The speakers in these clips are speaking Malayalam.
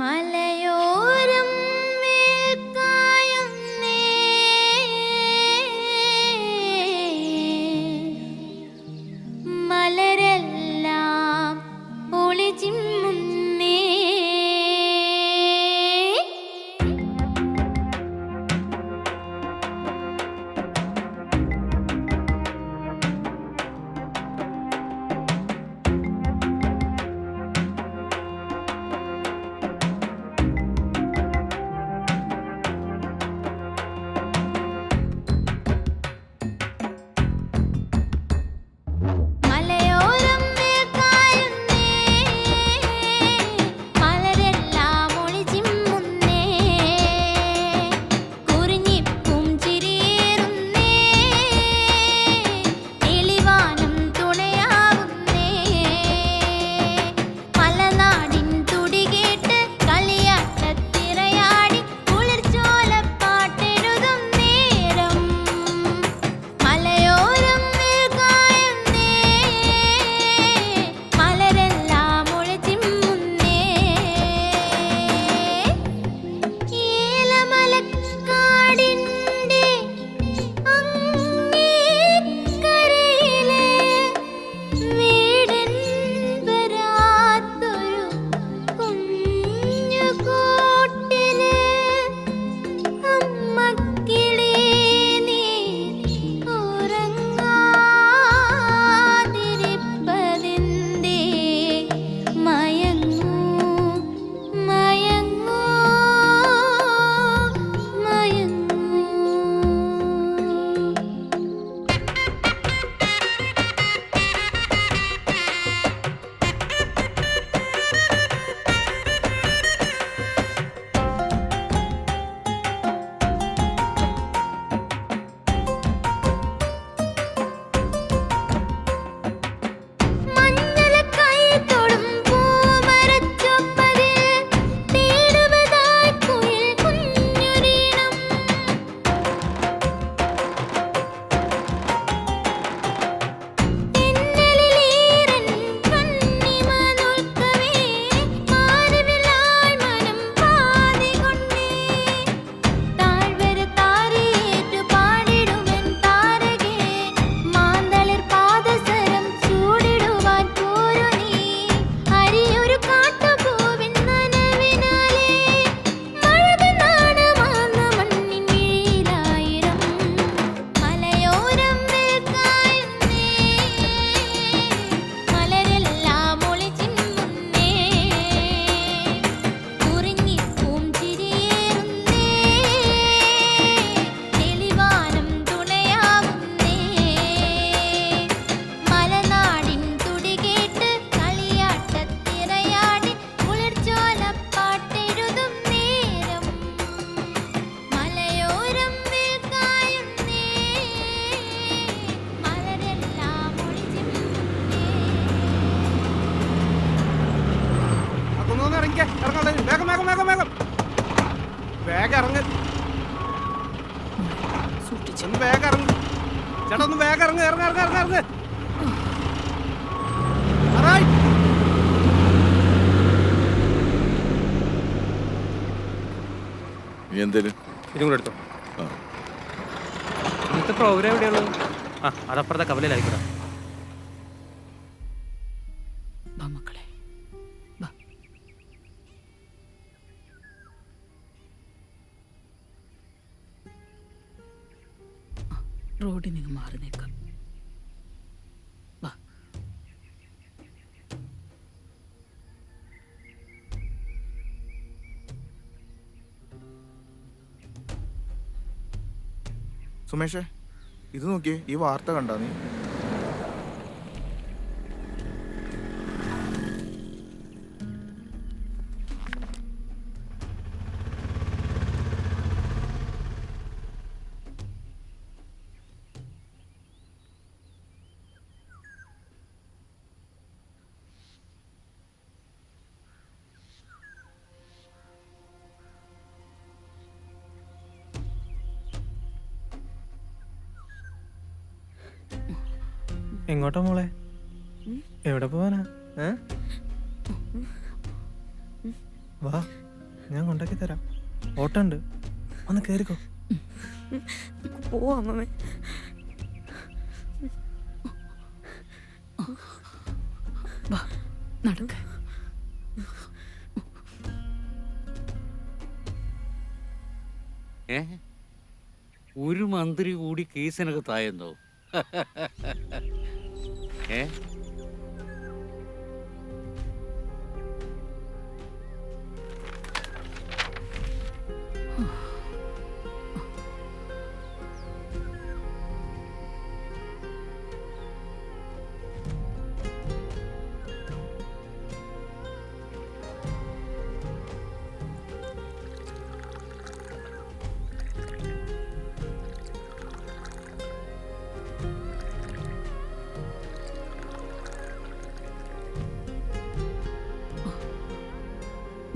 മലയോരം വേൽക്കായുന്നേ, മലരെല്ലാം ഒളിച്ചിമ്മുന്നേ. ഇതും ഇന്നത്തെ പ്രോഗ്രാം എവിടെയുള്ളത്? അതപ്പുറത്തെ കവലയിലായിക്കൂടാ. മക്കളെ റോഡിൽ നിന്ന് മാറി നിൽക്കാം. സുമേഷേ, ഇത് നോക്കിയേ, ഈ വാർത്ത കണ്ടാ നീ? എങ്ങോട്ടാ മോളെ? എവിടെ പോവാനാ? വാ ഞാൻ കൊണ്ടാക്കി തരാം. ഓട്ടുണ്ട്, ഒന്ന് കേറിക്കോ. പോവാ അമ്മമ്മേ. വാ നടക്ക. ഒരു മന്ത്രി കൂടി കേസിനകത്തായെന്നോ? ഏ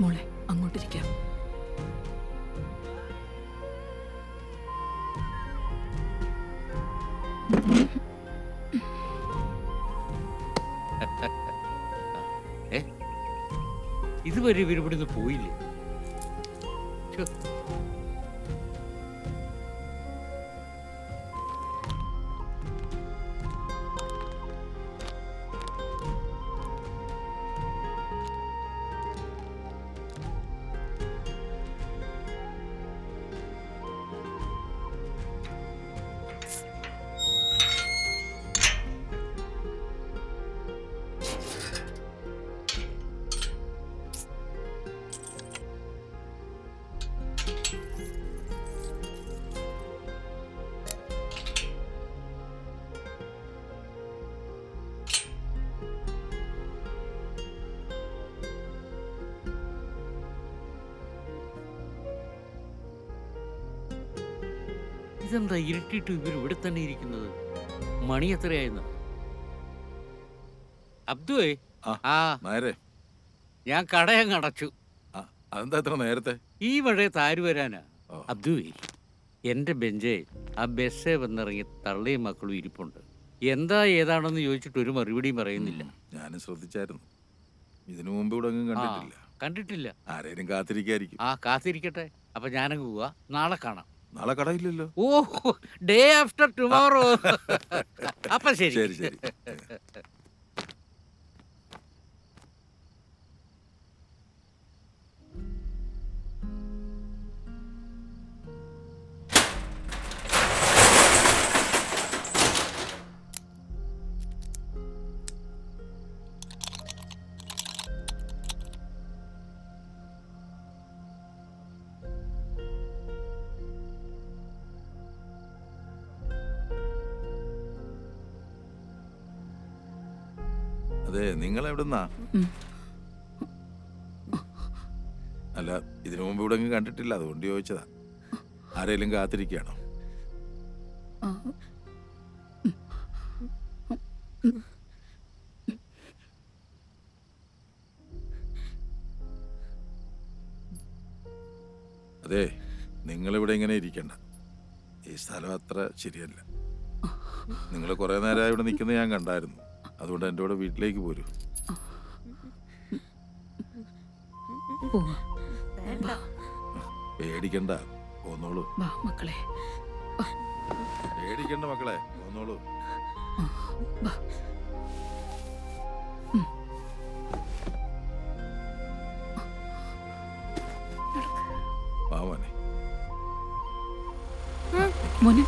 മോളെ അങ്ങോട്ടിരിക്കാം. ഇതുവരെ ഇവരിവിടുന്ന് പോയില്ലേ? ഛെ. ഇതെന്താ ഇരുട്ടിട്ട് ഇവർ ഇവിടെ തന്നെ ഇരിക്കുന്നത്? മണി എത്രയായിരുന്നു? അബ്ദുവേ, ആ നേരെ ഞാൻ കടയങ്ങ് അടച്ചു. അതെന്താ എത്ര നേരത്തെ? ഈ മഴയത്ത് ആര് വരാനാ? ഓ. അബ്ദുവേ, എൻ്റെ ബെഞ്ചേ ആ ബസ്സേ വന്നിറങ്ങി തള്ളയും മക്കളും ഇരിപ്പുണ്ട്. എന്താ ഏതാണെന്ന് ചോദിച്ചിട്ട് ഒരു മറുപടിയും പറയുന്നില്ല. ഞാനും ശ്രദ്ധിച്ചായിരുന്നു. ഇതിനു മുമ്പ് ഇവിടെ ഒന്നും കണ്ടിട്ടില്ല. കണ്ടിട്ടില്ല. ആരേലും കാത്തിരിക്കായിരിക്കും. ആ കാത്തിരിക്കട്ടെ. അപ്പൊ ഞാനങ്ങ് പോവാ. നാളെ കാണാം. നാളെ കടയില്ലല്ലോ. ഓ, ഡേ ആഫ്റ്റർ ടുമോറോ. അപ്പൊ ശരി. ശരി ശരി. അതെ, നിങ്ങൾ എവിടുന്നാ? അല്ല, ഇതിനു മുമ്പ് ഇവിടെ ഒന്നും കണ്ടിട്ടില്ല, അതുകൊണ്ട് ചോദിച്ചതാ. ആരേലും കാത്തിരിക്കുകയാണോ? അതെ, നിങ്ങളിവിടെ ഇങ്ങനെ ഇരിക്കണ്ട. ഈ സ്ഥലം അത്ര ശരിയല്ല. നിങ്ങൾ കുറെ നേരമായി ഇവിടെ നിൽക്കുന്നത് ഞാൻ കണ്ടായിരുന്നു. അതുകൊണ്ട് എൻ്റെ കൂടെ വീട്ടിലേക്ക് പോരൂ. പേടിക്കണ്ട, പോന്നോളൂ. മക്കളെ പേടിക്കണ്ട മക്കളെ, പോന്നോളൂ. വാമോനെ. മോനെ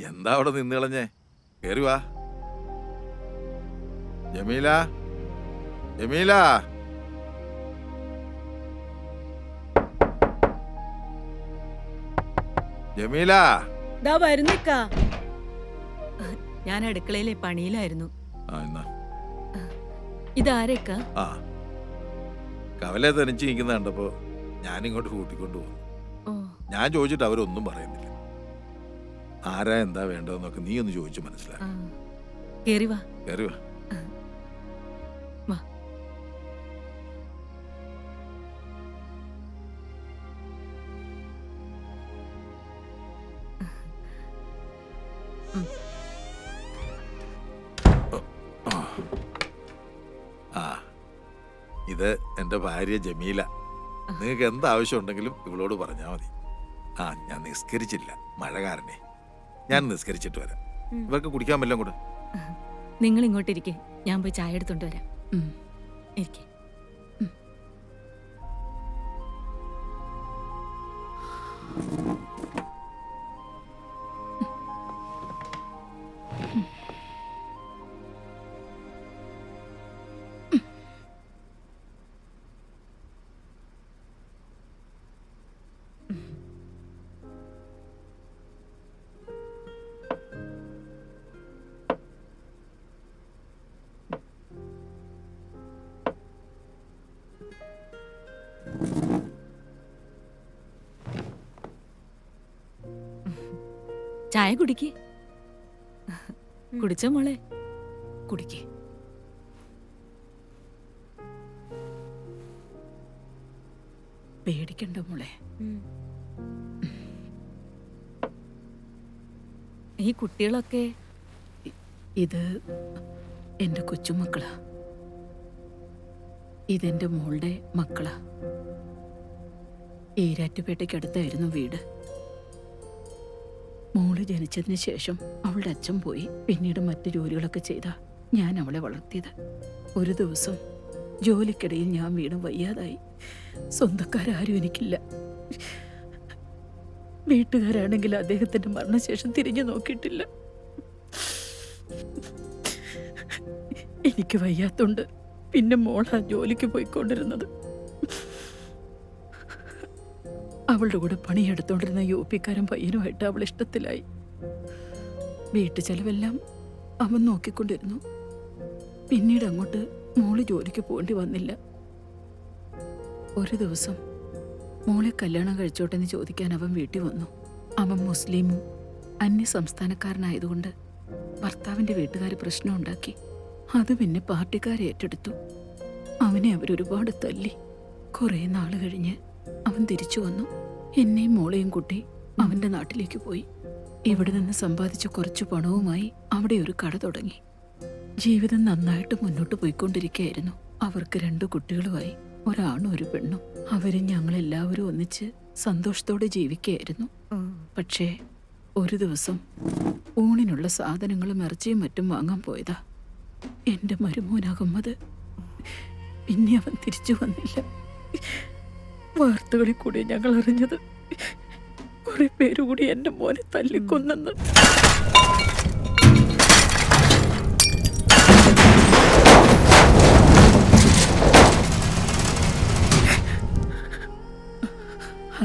എന്താ അവിടെ നിന്ന് കളഞ്ഞേ? കേറി വാ. ജമീല, ജമീല. ജമീല. ദാ വരുന്നിക്കാ. ഞാൻ അടുക്കളയിലെ പണിയിലായിരുന്നു. എന്നാ ഇതാരേക്കാ? ആ, കവലെ തനിച്ച് നിൽക്കുന്ന കണ്ടപ്പോ ഞാനിങ്ങോട്ട് കൂട്ടിക്കൊണ്ടു പോകുന്നു. ഓ, ഞാൻ ചോദിച്ചിട്ട് അവരൊന്നും പറയുന്നില്ല. ആരാ എന്താ വേണ്ടതെന്നൊക്കെ നീ ഒന്ന് ചോദിച്ചു മനസ്സിലാക്കി. കേറി വാ. കയറി വാ. വാ. ആ, ഇത് എൻ്റെ ഭാര്യ ജമീല. നിങ്ങൾക്ക് എന്താവശ്യം ഉണ്ടെങ്കിലും ഇവളോട് പറഞ്ഞാൽ മതി. ആ, ഞാൻ നിസ്കരിച്ചില്ല, മഴ കാരണേ. ഞാൻ നിസ്കരിച്ചിട്ട് വരാം. ഇവർക്ക് കുടിക്കാൻ വല്ലതും കൂടെ. നിങ്ങൾ ഇങ്ങോട്ട് ഇരിക്കേ, ഞാൻ പോയി ചായ എടുത്തോണ്ട് വരാം. ഉം. ഇരിക്കേ. ചായ കുടിക്കേ. കുടിച്ചോ മോളെ? കുടിക്കേ. പേടിക്കണ്ട മോളെ. ഈ കുട്ടികളൊക്കെ ഇത് എൻ്റെ കൊച്ചുമക്കളാ. ഇതെൻ്റെ മോളുടെ മക്കളാ. ഈരാറ്റുപേട്ടയ്ക്കടുത്തായിരുന്നു വീട്. മോള് ജനിച്ചതിന് ശേഷം അവളുടെ അച്ഛൻ പോയി. പിന്നീട് മറ്റു ജോലികളൊക്കെ ചെയ്താ ഞാൻ അവളെ വളർത്തിയത്. ഒരു ദിവസം ജോലിക്കിടയിൽ ഞാൻ വീണ് വയ്യാതായി. സ്വന്തക്കാരും എനിക്കില്ല. വീട്ടുകാരാണെങ്കിൽ അദ്ദേഹത്തിന്റെ മരണശേഷം തിരിഞ്ഞു നോക്കിയിട്ടില്ല. എനിക്ക് വയ്യാത്തോണ്ട് പിന്നെ മോളാ ജോലിക്ക് പോയിക്കൊണ്ടിരുന്നത്. അവളുടെ കൂടെ പണിയെടുത്തോണ്ടിരുന്ന യുപിക്കാരൻ പയ്യനുമായിട്ട് അവൾ ഇഷ്ടത്തിലായി. വീട്ടു ചെലവെല്ലാം അവൻ നോക്കിക്കൊണ്ടിരുന്നു. പിന്നീട് അങ്ങോട്ട് മോള് ജോലിക്ക് പോകേണ്ടി വന്നില്ല. ഒരു ദിവസം മോളെ കല്യാണം കഴിച്ചോട്ടെന്ന് ചോദിക്കാൻ അവൻ വീട്ടിൽ വന്നു. അവൻ മുസ്ലിമും അന്യ സംസ്ഥാനക്കാരനായതുകൊണ്ട് ഭർത്താവിന്റെ വീട്ടുകാർ പ്രശ്നം ഉണ്ടാക്കി. അത് പിന്നെ പാർട്ടിക്കാരെ ഏറ്റെടുത്തു. അവനെ അവരൊരുപാട് തല്ലി. കുറെ നാൾ കഴിഞ്ഞ് അവൻ തിരിച്ചു വന്നു. എന്നെയും മോളെയും കൂട്ടി അവന്റെ നാട്ടിലേക്ക് പോയി. ഇവിടെ നിന്ന് സമ്പാദിച്ച കുറച്ചു പണവുമായി അവിടെ ഒരു കട തുടങ്ങി. ജീവിതം നന്നായിട്ട് മുന്നോട്ട് പോയിക്കൊണ്ടിരിക്കുകയായിരുന്നു. അവർക്ക് 2 കുട്ടികളുമായി, ഒരാണും ഒരു പെണ്ണും. അവരും ഞങ്ങളെല്ലാവരും ഒന്നിച്ച് സന്തോഷത്തോടെ ജീവിക്കുകയായിരുന്നു. പക്ഷേ ഒരു ദിവസം ഊണിനുള്ള സാധനങ്ങളും ഇറച്ചിയും മറ്റും വാങ്ങാൻ പോയതാ എന്റെ മരുമോൻ അഹമ്മദ്. പിന്നെ അവൻ തിരിച്ചു വന്നില്ല. വാർത്തകളിൽ കൂടി ഞങ്ങൾ അറിഞ്ഞത് കുറെ പേരുകൂടി എന്റെ മോനെ തല്ലിക്കൊന്നെന്ന്.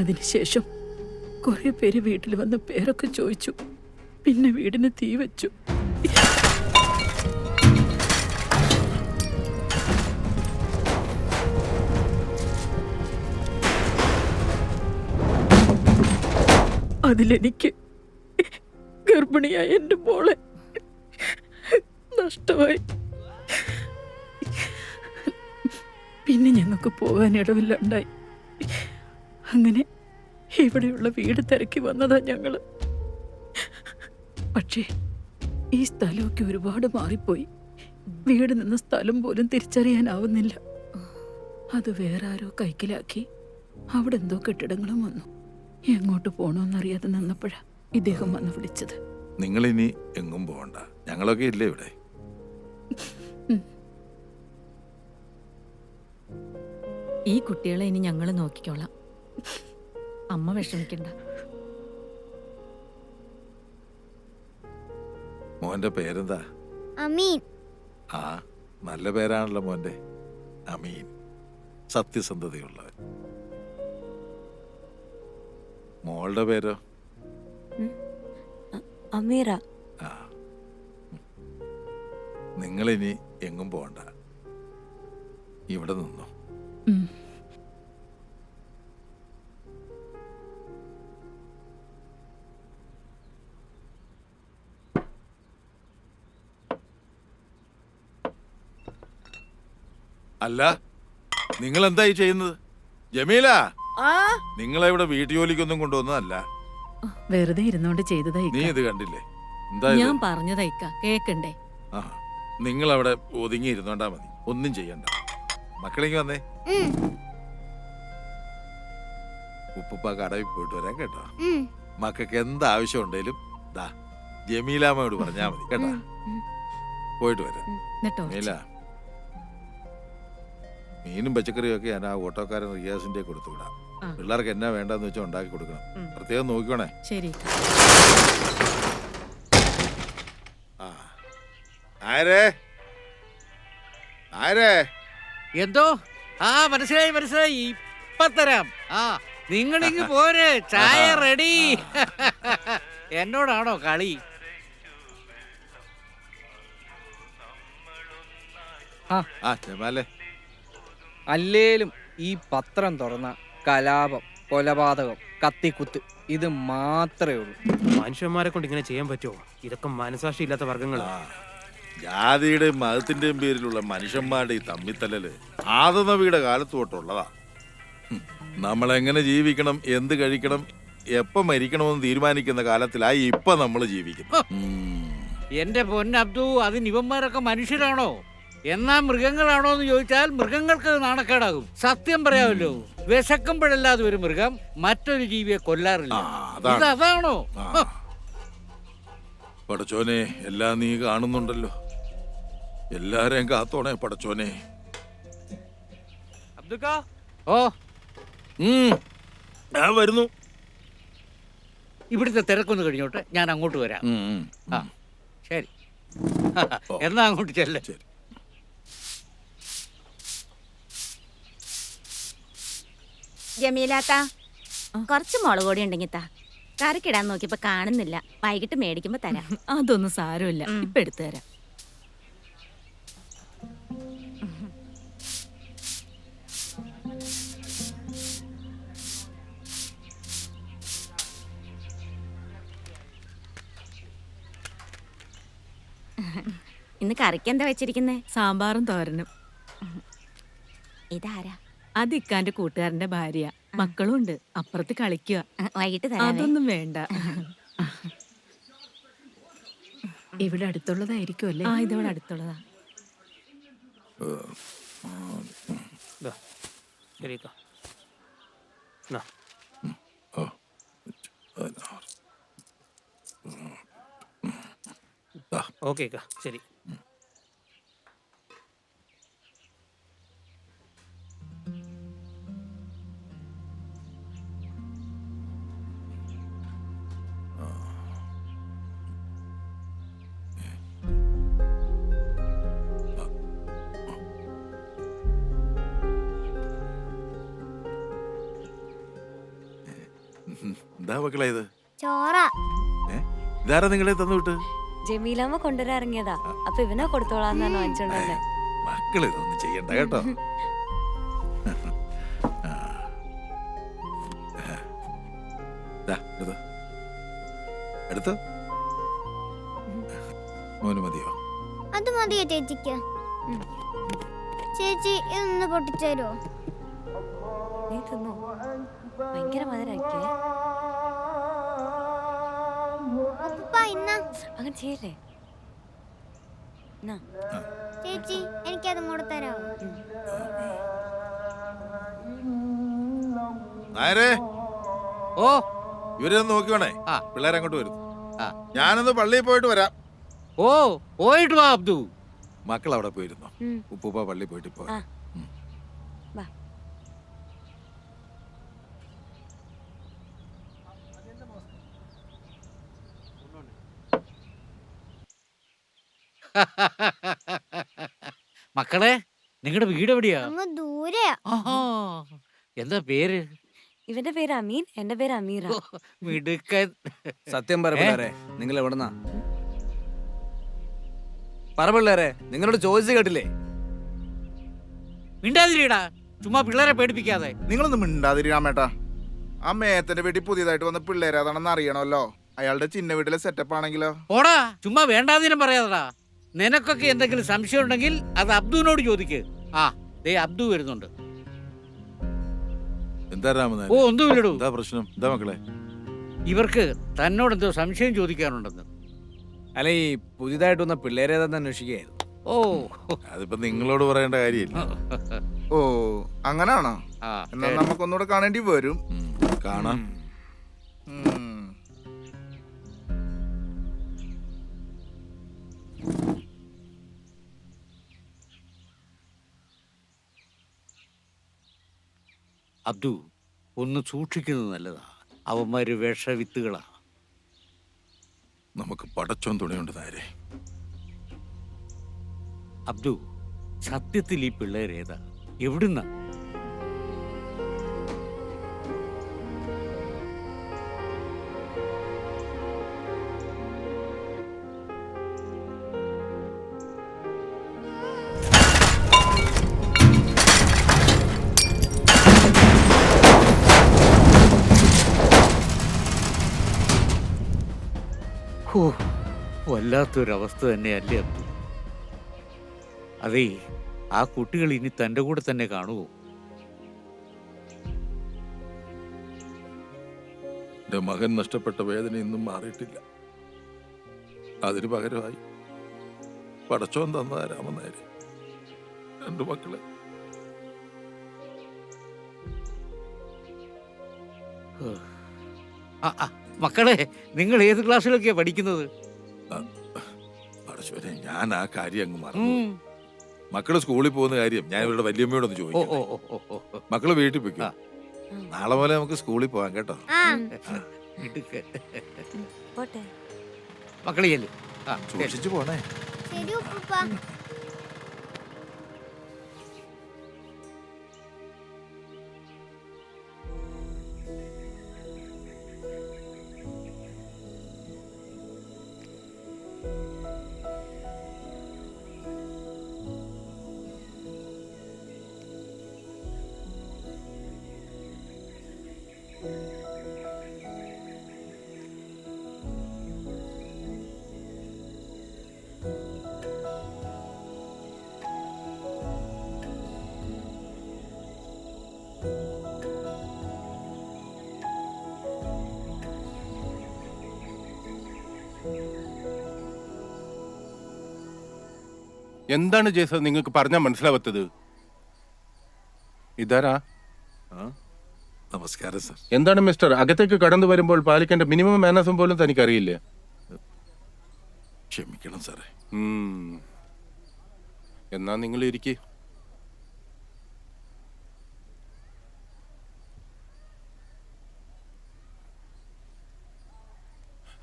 അതിനുശേഷം കുറെ പേര് വീട്ടിൽ വന്ന് പേരൊക്കെ ചോദിച്ചു. പിന്നെ വീടിന് തീ വെച്ചു. അതിലെനിക്ക് ഗർഭിണിയായ എൻ്റെ മോളെ നഷ്ടമായി. പിന്നെ ഞങ്ങൾക്ക് പോകാൻ ഇടവില്ലാണ്ടായി. അങ്ങനെ ഇവിടെയുള്ള വീട് തിരക്കി വന്നതാ ഞങ്ങള്. പക്ഷേ ഈ സ്ഥലമൊക്കെ ഒരുപാട് മാറിപ്പോയി. വീട് നിന്ന സ്ഥലം പോലും തിരിച്ചറിയാനാവുന്നില്ല. അത് വേറെ ആരോ കൈക്കലാക്കി അവിടെ എന്തോ കെട്ടിടങ്ങളും വന്നു. എങ്ങോട്ട് പോണോന്നറിയാതെ നിന്നപ്പോഴാ ഇദ്ദേഹം വന്ന് വിളിച്ചത്. നിങ്ങളിനി എങ്ങും പോകണ്ട, ഞങ്ങളൊക്കെ ഇല്ലേ ഇവിടെ. ഈ കുട്ടികളെ ഇനി ഞങ്ങൾ നോക്കിക്കോളാം. അമ്മ വിഷമിക്കണ്ട. മോന്റെ പേരെന്താ? അമീൻ. ആ, നല്ല പേരാണല്ലോ മോന്റെ. അമീൻ, സത്യസന്ധതയുള്ളവൻ. മോളുടെ പേരോ? അമീറ. ആ, നിങ്ങളിനി എങ്ങും പോകണ്ട, ഇവിടെ നിന്നോ. അല്ല നിങ്ങൾ എന്തായി ചെയ്യുന്നത്? ജമീല, നിങ്ങളെ ഇവിടെ വീട്ടുജോലിക്കൊന്നും കൊണ്ടുവന്നതല്ല. വെറുതെ ഇരുന്നോണ്ട് ചെയ്തതാ നീ ഇക്ക. ഇത് കണ്ടില്ലേ? എന്താ ഇത്? ഞാൻ പറഞ്ഞതാ ഇക്ക കേക്കണ്ടേ? ആ, നിങ്ങൾ അവിടെ ഒതുങ്ങി ഇരുന്നോണ്ടാ മതി, ഒന്നും ചെയ്യണ്ട. മക്കളെങ്കിൽ വന്നേ. ഉപ്പുപ്പ കടവിൽ പോയിട്ട് വരാൻ കേട്ടോ. മക്കൾക്ക് എന്താവശ്യം ഉണ്ടെങ്കിലും ദാ ജമീലാമ്മയോട് പറഞ്ഞാ മതി കേട്ടോ. പോയിട്ട് വരാം. എന്നിട്ടോ ജമീല, മീനും പച്ചക്കറിയും ഒക്കെ ഞാൻ ആ ഓട്ടോക്കാരൻ റിയാസിന്റെ കൊടുത്തു വിടാം. ആ. പിള്ളേർക്ക് എന്നാ വേണ്ടെന്ന് വെച്ചാൽ ഉണ്ടാക്കി കൊടുക്കണം. പ്രത്യേകം നോക്കിക്കോണേ. ശരി ഇക്ക. ആ, ആരേ ആരേ എന്തോ ആ മനസ്സിലായി മനസ്സിലായി, ഇപ്പൊ തരാം. ആ നിങ്ങളിങ്ങ് പോര്, ചായ റെഡി. എന്നോടാണോ കളി? ആ ജമാലേ, അല്ലേലും ഈ പത്രം തുറന്ന കലാപം, കൊലപാതകം, കത്തിക്കുത്ത് ഇത് മാത്രമേ ഉള്ളൂ. മനുഷ്യന്മാരെ കൊണ്ട് ഇങ്ങനെ ചെയ്യാൻ പറ്റുമോ? ഇതൊക്കെ മനസാക്ഷി ഇല്ലാത്ത വർഗങ്ങളാ. ജാതിയുടെയും മതത്തിന്റെയും പേരിലുള്ള മനുഷ്യന്മാരുടെ ഈ തമ്മിത്തല്ലല് ആദനവിയുടെ കാലത്ത് തൊട്ടുള്ളതാ. നമ്മളെങ്ങനെ ജീവിക്കണം, എന്ത് കഴിക്കണം, എപ്പം മരിക്കണമെന്ന് തീരുമാനിക്കുന്ന കാലത്തിലായി ഇപ്പൊ നമ്മൾ ജീവിക്കുന്നു. എന്റെ പൊന്നബ്ദു, അതിന് ഇവന്മാരൊക്കെ മനുഷ്യരാണോ എന്നാ മൃഗങ്ങളാണോ എന്ന് ചോദിച്ചാൽ മൃഗങ്ങൾക്ക് നാണക്കേടാകും. സത്യം പറയാമല്ലോ, വിശക്കുമ്പോഴല്ലാതെ ഒരു മൃഗം മറ്റൊരു ജീവിയെ കൊല്ലാറില്ല. അതാണോ? പടച്ചോനെ, എല്ലാം നീ കാണുന്നുണ്ടല്ലോ. എല്ലാരെയും കാത്തോണേ പടച്ചോനെ. അബ്ദുക്കാ, ഓ, ഞാൻ വരുന്നു. ഇവിടുത്തെ തിരക്കൊന്ന് കഴിഞ്ഞോട്ടെ, ഞാൻ അങ്ങോട്ട് വരാം. ആ ശരി, എന്നാ അങ്ങോട്ട് ചെല്ല. ശരി. ജമീലാത്ത, കുറച്ച് മുളക് പൊടി ഉണ്ടെങ്കിൽ താ. കറിക്കിടാൻ നോക്കിയപ്പോ കാണുന്നില്ല. വൈകിട്ട് മേടിക്കുമ്പോ തരാം. അതൊന്നും സാരമില്ല, ഇപ്പൊ എടുത്തു തരാം. ഇന്ന് കറിക്ക് എന്താ വെച്ചിരിക്കുന്നേ? സാമ്പാറും തോരനും. ഇതാരാ? അത് ഇക്കാന്റെ കൂട്ടുകാരന്റെ ഭാര്യ. മക്കളും ഉണ്ട്, അപ്പുറത്ത് കളിക്കുക. വൈകിട്ട് തരാം. അതൊന്നും വേണ്ട. ഇവിടെ അടുത്തുള്ളതായിരിക്കും അല്ലേ? ആ, ഇതവിടെ അടുത്തുള്ളതാ. ശരി. ഓക്കെ ശരി. എന്താ മക്കളെ ഇത്? ചോറ. ഇതാരാ നിങ്ങളെ തന്നു വിട്ട്? ജമീലാമ്മ കൊണ്ടുവരാറിങ്ങിയതാ. അപ്പൊ ഇവനാ കൊടുത്തോളാന്നാണ് വാങ്ങിച്ചോണ്ടേ. മക്കൾ ഇതൊന്നും ചെയ്യണ്ട കേട്ടോ. എടുത്തോ, മോന് മതിയോ? അത് മതിയോ ചേച്ചിക്ക്? ചേച്ചി ഇതൊന്ന് പൊട്ടിച്ചേരോ? നീ തിന്നോ? ഭയങ്കര മധുരാക്കിയേ. അങ്ങനെ ചെയ്യല്ലേ. ചേച്ചി എനിക്കതും കൂടെ തരാമോ? ആരേ? ഓ, ഇവരൊന്ന് നോക്കിക്കോണേ. ആ. പിള്ളേരെ അങ്ങോട്ട് വരുന്നു. ആ. ഞാനൊന്ന് പള്ളിയിൽ പോയിട്ട് വരാം. ഓ, പോയിട്ട് വാ അബ്ദു. മക്കൾ അവിടെ പോയിരുന്നു. ഉപ്പൂപ്പ പള്ളിയിൽ പോയിട്ട് പോ. മക്കളെ, നിങ്ങളുടെ വീട് എവിടെയാ? അങ്ങ് ദൂരെയാ. ആഹാ, എന്താ പേര്? ഇവന്റെ പേര് അമീൻ, എന്റെ പേര് അമീറ. മിടുക്കൻ. സത്യം പറ പിള്ളേരെ, നിങ്ങൾ എവിടെന്നാ? പറ പിള്ളേരെ, നിങ്ങളോട് ചോദിച്ചു കേട്ടില്ലേ? മിണ്ടാതിരിടാ, ചുമ്മാ പിള്ളേരെ പേടിപ്പിക്കാതെ. നിങ്ങളൊന്നും മിണ്ടാതിരിക്കാമേട്ടാ. ആ മേത്തന്റെ വീട്ടിൽ പുതിയതായിട്ട് വന്ന പിള്ളേര് അതാണെന്ന് അറിയണമല്ലോ. അയാളുടെ ചിന്ന വീട്ടിലെ സെറ്റപ്പ് ആണെങ്കിലോ? ഓടാ, ചുമ്മാ വേണ്ടാതിനും പറയാതടാ. നിനക്കൊക്കെ എന്തെങ്കിലും സംശയം ഉണ്ടെങ്കിൽ അത് അബ്ദുവിനോട് ചോദിക്ക്. ആ, ദേ അബ്ദു വരുന്നുണ്ട്. എന്താ രാമനാഥൻ? ഓ ഒന്നുമില്ലടൂ. എന്താ പ്രശ്നം? എന്താ മക്കളെ? ഇവർക്ക് തന്നോടെന്തോ സംശയം ചോദിക്കാനുണ്ടെന്ന്. അല്ല, ഈ പുതിയതായിട്ട് വന്ന പിള്ളേരേതാന്ന് അന്വേഷിക്കുകയായിരുന്നു. ഓ അതിപ്പോ നിങ്ങളോട് പറയേണ്ട കാര്യമില്ല. ഓ അങ്ങനാണോ? ആ, എന്നാ നമുക്കൊന്നുകൂടെ കാണേണ്ടി വരും. കാണാം. ഉം. അബ്ദു ഒന്ന് സൂക്ഷിക്കുന്നത് നല്ലതാ. അവന്മാര് വിഷവിത്തുകളാ. നമുക്ക് പടച്ചോൻ തുണയുണ്ട് നേരെ. അബ്ദു, സത്യത്തിൽ ഈ പിള്ളേരേതാ? എവിടുന്ന? ഓ, വല്ലാത്തൊരവസ്ഥ തന്നെയല്ലേ അബ്ദു. അതേ, ആ കുട്ടികൾ ഇനി തൻ്റെ കൂടെ തന്നെ കാണുമോ? എന്റെ മകൻ നഷ്ടപ്പെട്ട വേദന ഇന്നും മാറിയിട്ടില്ല. അതിന് പകരമായി പടച്ചോൻ തന്നതാ രാമനായരെ. 2 മക്കളെ. മക്കളെ, നിങ്ങൾ ഏത് ക്ലാസ്സിലൊക്കെയാ പഠിക്കുന്നത്? പടച്ചോനെ, ഞാൻ ആ കാര്യം അങ്ങ് മറന്നു. മക്കള് സ്കൂളിൽ പോകുന്ന കാര്യം ഞാൻ ഇവരുടെ വല്യമ്മയോടൊന്ന് ഓ ചോദിക്കും. ഓ ഓ ഓ ഓ. മക്കള് വീട്ടിൽ പോയിക്കോ. നാളെ പോലെ നമുക്ക് സ്കൂളിൽ പോകാം കേട്ടോ. ആ മിടുക്ക്. പോട്ടെ. മക്കളെ ചെല്ല്. ആ, സൂക്ഷിച്ചു പോണേ. ശരി ഉപ്പുപ്പ. എന്താണ് ജേസ നിങ്ങൾക്ക് പറഞ്ഞാൽ മനസ്സിലാവാത്തത്? ഇതാരാ? നമസ്കാരം സർ. എന്താണ് മിസ്റ്റർ, അകത്തേക്ക് കടന്നു വരുമ്പോൾ പാലിക്കേണ്ട മിനിമം മാനേഴ്സും പോലും തനിക്കറിയില്ലേ? ക്ഷമിക്കണം സാറേ. എന്നാ നിങ്ങൾ ഇരിക്കേ.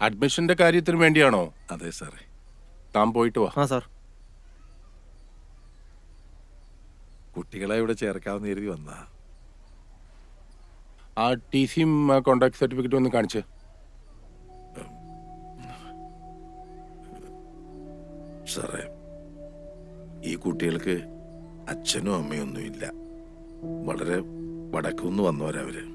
അഡ്മിഷന്റെ കാര്യത്തിന് വേണ്ടിയാണോ? അതെ സാറേ. താൻ പോയിട്ട് വാ. ആ സാർ. കുട്ടികളെ ഇവിടെ ചേർക്കാമെന്ന് കരുതി വന്നാ. ആ TCയും കോൺട്രാക്ട് സർട്ടിഫിക്കറ്റും ഒന്ന് കാണിച്ച്. സാറേ, ഈ കുട്ടികൾക്ക് അച്ഛനും അമ്മയൊന്നും ഇല്ല. വളരെ വടക്കുന്ന് വന്നവരവര്.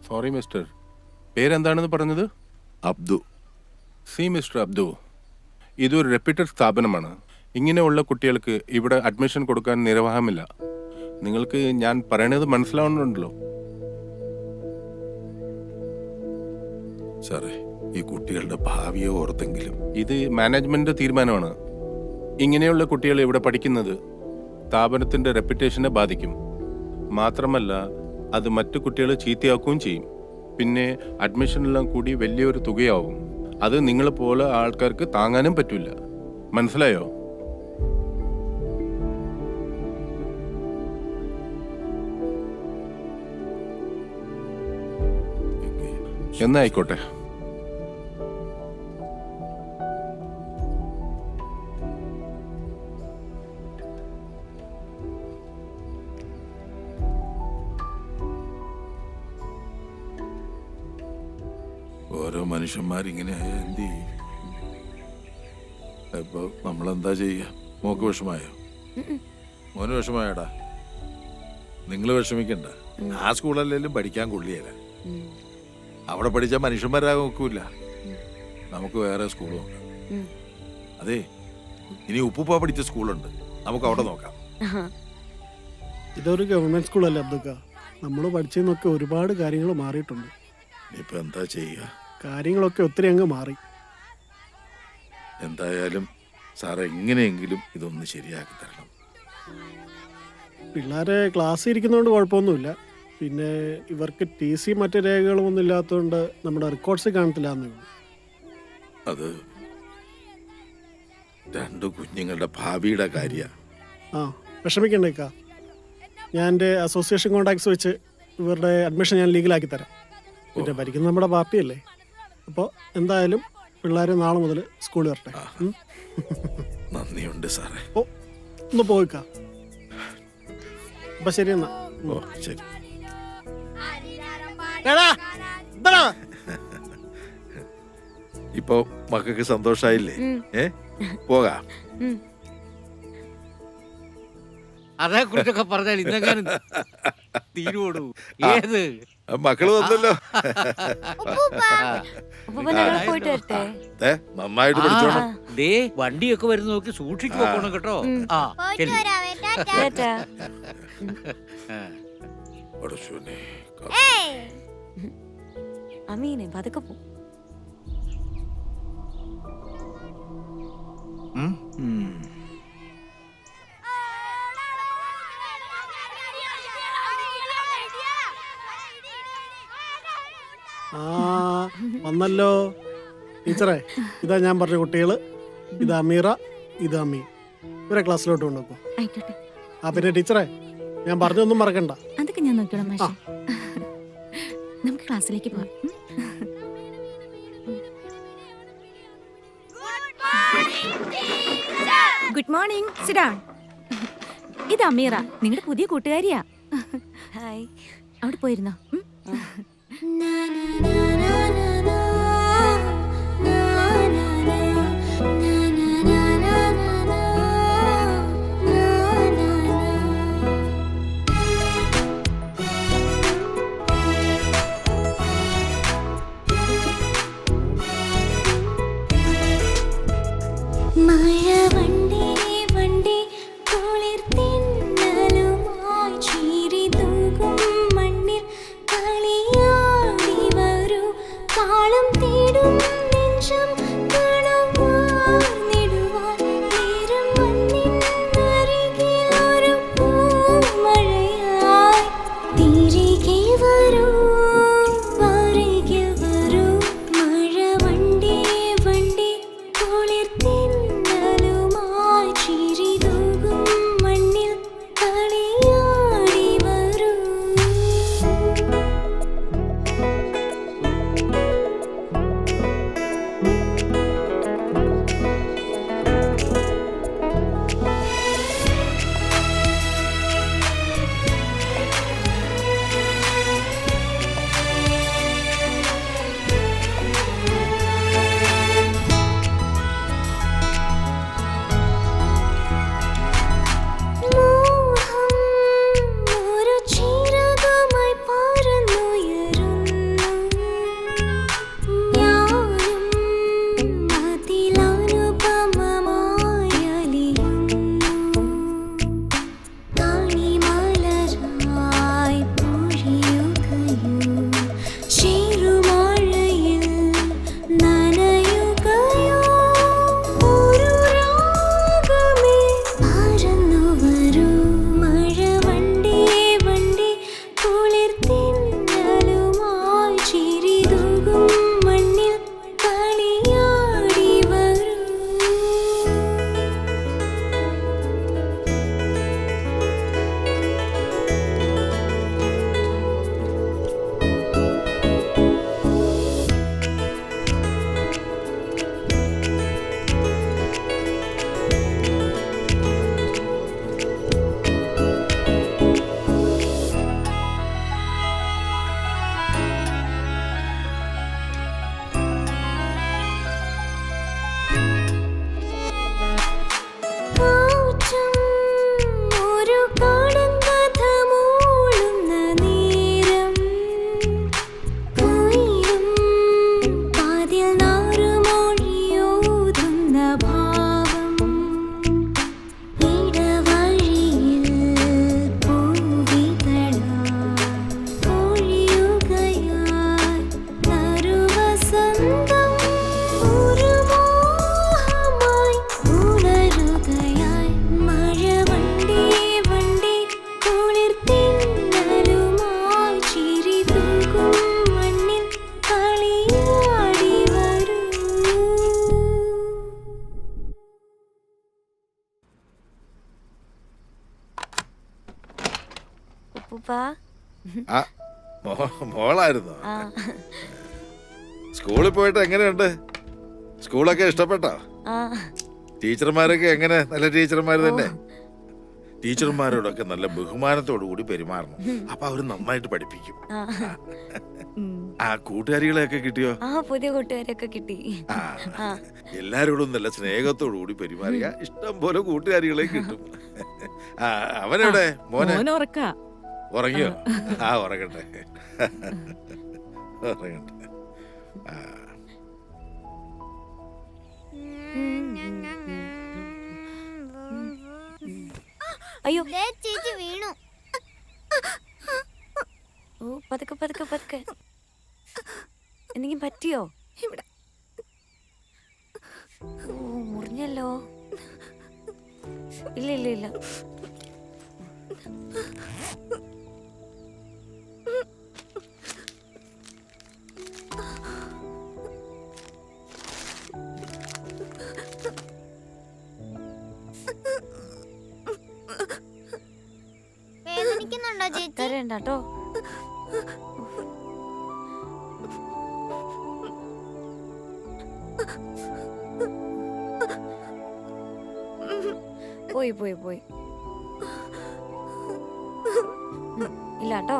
സോറി മിസ്റ്റർ, പേരെന്താണെന്ന് പറഞ്ഞത്? അബ്ദു. സി മിസ്റ്റർ അബ്ദു, ഇതൊരു റെപ്യൂട്ടഡ് സ്ഥാപനമാണ്. ഇങ്ങനെയുള്ള കുട്ടികൾക്ക് ഇവിടെ അഡ്മിഷൻ കൊടുക്കാൻ നിർവാഹമില്ല. നിങ്ങൾക്ക് ഞാൻ പറയണത് മനസ്സിലാവുന്നുണ്ടല്ലോ. സാറേ, ഈ കുട്ടികളുടെ ഭാവിയെ ഓർത്തെങ്കിലും. ഇത് മാനേജ്മെന്റ് തീരുമാനമാണ്. ഇങ്ങനെയുള്ള കുട്ടികൾ ഇവിടെ പഠിക്കുന്നത് സ്ഥാപനത്തിന്റെ റെപ്യൂട്ടേഷനെ ബാധിക്കും. മാത്രമല്ല, അത് മറ്റു കുട്ടികളെ ചീത്തയാക്കുകയും ചെയ്യും. പിന്നെ അഡ്മിഷനെല്ലാം കൂടി വലിയൊരു തുകയാവും. അത് നിങ്ങളെ പോലെ ആൾക്കാർക്ക് താങ്ങാനും പറ്റില്ല. മനസ്സിലായോ? എന്നാ ആയിക്കോട്ടെ. ഓരോ മനുഷ്യന്മാരിങ്ങനെ എന്ത് ചെയ്യും? ഇപ്പൊ നമ്മളെന്താ ചെയ്യുക? മോക്ക് വിഷമായോ? മോന് വിഷമായോടാ? നിങ്ങൾ വിഷമിക്കണ്ട. ആ സ്കൂളല്ലെങ്കിലും പഠിക്കാൻ കൊള്ളിയല്ല. അവിടെ പഠിച്ച മനുഷ്യന്മാരാകാൻ നോക്കൂല. നമുക്ക് വേറെ സ്കൂൾ നോക്കാം. അതെ, ഇനി ഉപ്പുപ്പ പഠിച്ച സ്കൂളുണ്ട്, നമുക്ക് അവിടെ നോക്കാം. ഇതൊരു ഗവൺമെന്റ് സ്കൂളല്ലേ അബ്ദുക്ക? നമ്മൾ പഠിച്ചതിനൊക്കെ ഒരുപാട് കാര്യങ്ങൾ മാറിയിട്ടുണ്ട്. ഇപ്പൊ എന്താ ചെയ്യുക? കാര്യങ്ങളൊക്കെ ഒത്തിരി അങ്ങ് മാറി. എന്തായാലും സാർ എങ്ങനെയെങ്കിലും ഇതൊന്ന് ശരിയാക്കി തരണം. പിള്ളേരെ ക്ലാസ്സിൽ ഇരിക്കുന്നതുകൊണ്ട് കുഴപ്പമൊന്നുമില്ല. പിന്നെ ഇവർക്ക് TC മറ്റു രേഖകളും ഒന്നും ഇല്ലാത്തതുകൊണ്ട് നമ്മുടെ റെക്കോർഡ്സ് കാണത്തില്ല എന്നേ ഉള്ളൂ. അത് രണ്ടു കുഞ്ഞുങ്ങളുടെ ഭാവിയുടെ കാര്യ. ആ, വിഷമിക്കണ്ടേക്കാ. ഞാൻ എൻ്റെ അസോസിയേഷൻ കോൺടാക്ട്സ് വെച്ച് ഇവരുടെ അഡ്മിഷൻ ഞാൻ ലീഗലാക്കി തരാം. പിന്നെ ഭരിക്കുന്ന നമ്മുടെ പാർട്ടിയല്ലേ. അപ്പോൾ എന്തായാലും പിള്ളേർ നാളെ മുതൽ സ്കൂളിൽ വരട്ടെ. നന്ദിയുണ്ട് സാറേ. ഓ, ഒന്ന് പോയിക്കാം. അപ്പം ശരി എന്നാ. ഓ ശരി. ഇപ്പൊ മക്കൾക്ക് സന്തോഷായില്ലേ? പോകാം. അതേക്കുറിച്ചൊക്കെ പറഞ്ഞാൽ ഇന്നെങ്ങാനും തീരുവോടൂ. ഏത് മക്കള് വന്നല്ലോ. പോയിട്ട് വരട്ടെ. നന്നായിട്ട് പഠിച്ചോണം. ദേ വണ്ടിയൊക്കെ വരുന്ന നോക്കി സൂക്ഷിച്ചു പോകണം കേട്ടോ. ആ പോയിട്ട് ചെല്ലു. വരാവേ. ടാറ്റാ. പടച്ചോനെ. ഏയ്. അമീനെ പതുക്കെ പോ. ആ, വന്നല്ലോ ടീച്ചറേ. ഇതാ ഞാൻ പറഞ്ഞ കുട്ടികള്. ഇത് അമീറ, ഇത് അമീൻ. ഇവരെ ക്ലാസ്സിലോട്ട് കൊണ്ടുപോ. ആയിക്കോട്ടെ. ആ, പിന്നെ ടീച്ചറേ, ഞാൻ പറഞ്ഞൊന്നും മറക്കണ്ട. അതൊക്കെ ഞാൻ നോക്കിയോളാം മാഷെ. നമുക്ക് ക്ലാസ്സിലേക്ക് പോവാം. Good morning. Sit down. ഇത് അമീറ, നിങ്ങളുടെ പുതിയ കൂട്ടുകാരിയാ. ഹായ്. അവിടെ പോയിരുന്നോ? അപ്പൂപ്പാ. ആ മോളായിരുന്നു. സ്കൂളിൽ പോയിട്ട് എങ്ങനെയുണ്ട്? സ്കൂളൊക്കെ ഇഷ്ടപ്പെട്ടോ? ടീച്ചർമാരൊക്കെ എങ്ങനെ? നല്ല ടീച്ചർമാർ തന്നെ. ടീച്ചർമാരോടൊക്കെ നല്ല ബഹുമാനത്തോടു കൂടി പെരുമാറണം. അപ്പൊ അവര് നന്നായിട്ട് പഠിപ്പിക്കും. ആ കൂട്ടുകാരികളെയൊക്കെ കിട്ടിയോ? പുതിയ കൂട്ടുകാരൊക്കെ കിട്ടി. എല്ലാരോടും നല്ല സ്നേഹത്തോടു കൂടി പെരുമാറിയ ഇഷ്ടം പോലെ കൂട്ടുകാരികളെ കിട്ടും. അവനെവിടെ? മോനെ ഉറങ്ങിയോ? ഉറങ്ങട്ടെ ഉറങ്ങട്ടെ. അയ്യോ ചേച്ചി വീണു. ഓ പതുക്കെ പതുക്കെ പതുക്കെ. എന്തെങ്കിലും പറ്റിയോ? ഓ മുറിഞ്ഞല്ലോ. ഇല്ല ഇല്ല ഇല്ല. വേദനിക്കുന്നുണ്ടോ ചേച്ചി? കരയണ്ടോ? പോയി പോയി പോയി. ഇല്ല കേട്ടോ.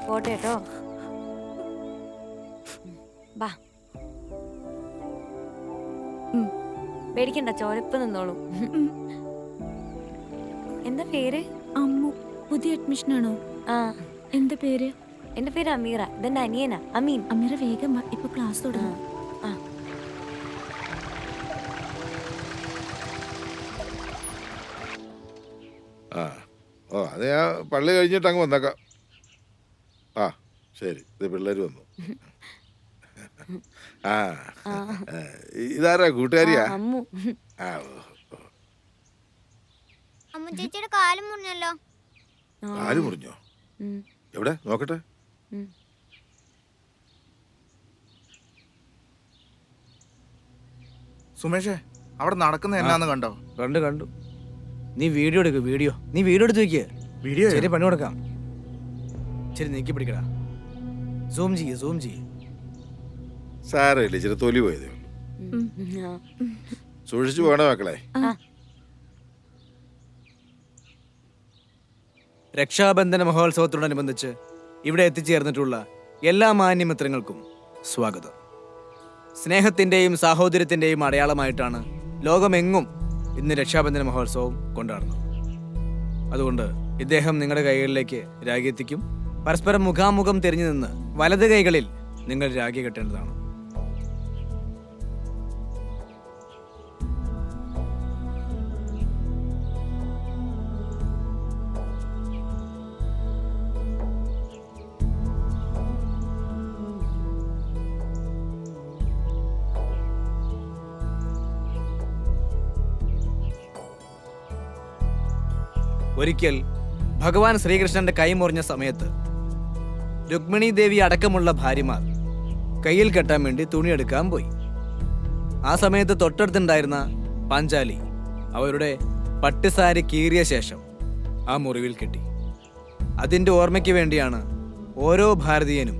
പോട്ടെ കേട്ടോ. ബാ പേടിക്കണ്ട, ചോരപ്പ് നിന്നോളൂ. എന്താ പേര്? അമ്മു. പുതിയ അഡ്മിഷൻ ആണോ? എന്താ പേര്? എന്റെ പേര് അമീറ. ഇതെന്റെ അനിയനാ അമീൻ. അമീറ വേഗം വാ, ഇപ്പൊ ക്ലാസ് തുടങ്ങും. അത് ഞാൻ പള്ളി കഴിഞ്ഞിട്ട് അങ്ങ് വന്നേക്കാം. ശരി. ഇത് പിള്ളേര് വന്നു. ഇതാരാ? കൂട്ടുകാരിയാ? അമ്മു. അമ്മു ചേച്ചിയുടെ കാല് മുറിഞ്ഞല്ലോ. കാല് മുറിഞ്ഞോ? എവിടെ നോക്കട്ടെ. സുമേഷേ, അവിടെ നടക്കുന്ന എന്നാന്ന് കണ്ടോ? കണ്ടു. നീ വീഡിയോ എടുക്ക്. നീ വീഡിയോ എടുത്ത് വെക്ക്. വീഡിയോ ശരി, പണി കൊടുക്കാം. ശരി, നീക്കി പിടിക്കടാ. സൂം ചെയ്യ്. സാരമില്ല, ഇച്ചിരി തൊലി പോയതേ ഉള്ളൂ. സൂക്ഷിച്ചു പോകണേ മക്കളെ. രക്ഷാബന്ധന മഹോത്സവത്തോടനുബന്ധിച്ച് ഇവിടെ എത്തിച്ചേർന്നിട്ടുള്ള എല്ലാ മാന്യമിത്രങ്ങൾക്കും സ്വാഗതം. സ്നേഹത്തിന്റെയും സാഹോദര്യത്തിന്റെയും അടയാളമായിട്ടാണ് ലോകമെങ്ങും ഇന്ന് രക്ഷാബന്ധന മഹോത്സവം കൊണ്ടാടുന്നത്. അതുകൊണ്ട് ഇദ്ദേഹം നിങ്ങളുടെ കൈകളിലേക്ക് രാഖി എത്തിക്കും. പരസ്പരം മുഖാമുഖം തിരിഞ്ഞു നിന്ന് വലത് കൈകളിൽ നിങ്ങൾ രാഖി കെട്ടേണ്ടതാണ്. ഒരിക്കൽ ഭഗവാൻ ശ്രീകൃഷ്ണന്റെ കൈ മുറിഞ്ഞ സമയത്ത് രുക്മിണി ദേവി അടക്കമുള്ള ഭാര്യമാർ കയ്യിൽ കെട്ടാൻ വേണ്ടി തുണിയെടുക്കാൻ പോയി. ആ സമയത്ത് തൊട്ടടുത്തുണ്ടായിരുന്ന പാഞ്ചാലി അവരുടെ പട്ടുസാരി കീറിയ ശേഷം ആ മുറിവിൽ കെട്ടി. അതിൻ്റെ ഓർമ്മയ്ക്ക് വേണ്ടിയാണ് ഓരോ ഭാരതീയനും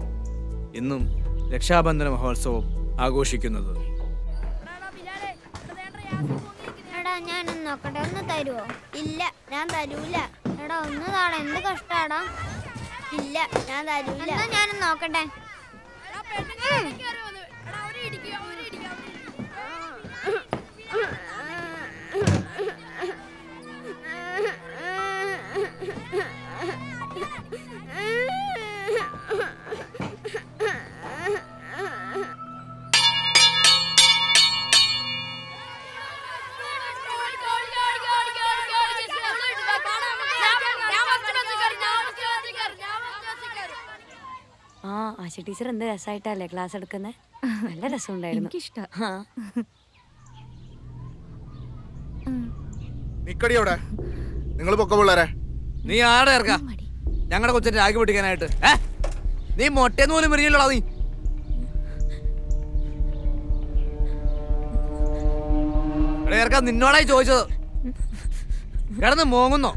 ഇന്നും രക്ഷാബന്ധന മഹോത്സവം ആഘോഷിക്കുന്നത്. ഞാനൊന്ന് നോക്കട്ടെ, ഒന്ന് തരുവോ? ഇല്ല, ഞാൻ തരൂല. എടാ ഒന്ന് താടാ, എന്ത് കഷ്ടാടാ. ഇല്ല, ഞാൻ തരൂല. ഞാനൊന്ന് നോക്കട്ടെ. ആശ ടീച്ചർ എന്ത് രസമായിട്ടല്ലേ ക്ലാസ് എടുക്കുന്നത്. നല്ല രസമുണ്ടായിരുന്നു. നിക്കടി അവിടെ. നിങ്ങൾ പൊക്ക പിള്ളേരെ. നീ ആടെ ഇറക്കാം ഞങ്ങളുടെ കൊച്ചിന്റെ രാഗി പൊട്ടിക്കാനായിട്ട്. നീ മൊട്ടേന്ന് പോലും വരികയല്ലോടാ നീ. ഇറക്കാം, നിന്നോടായി ചോദിച്ചത്. കിടന്ന് മോങ്ങുന്നോ?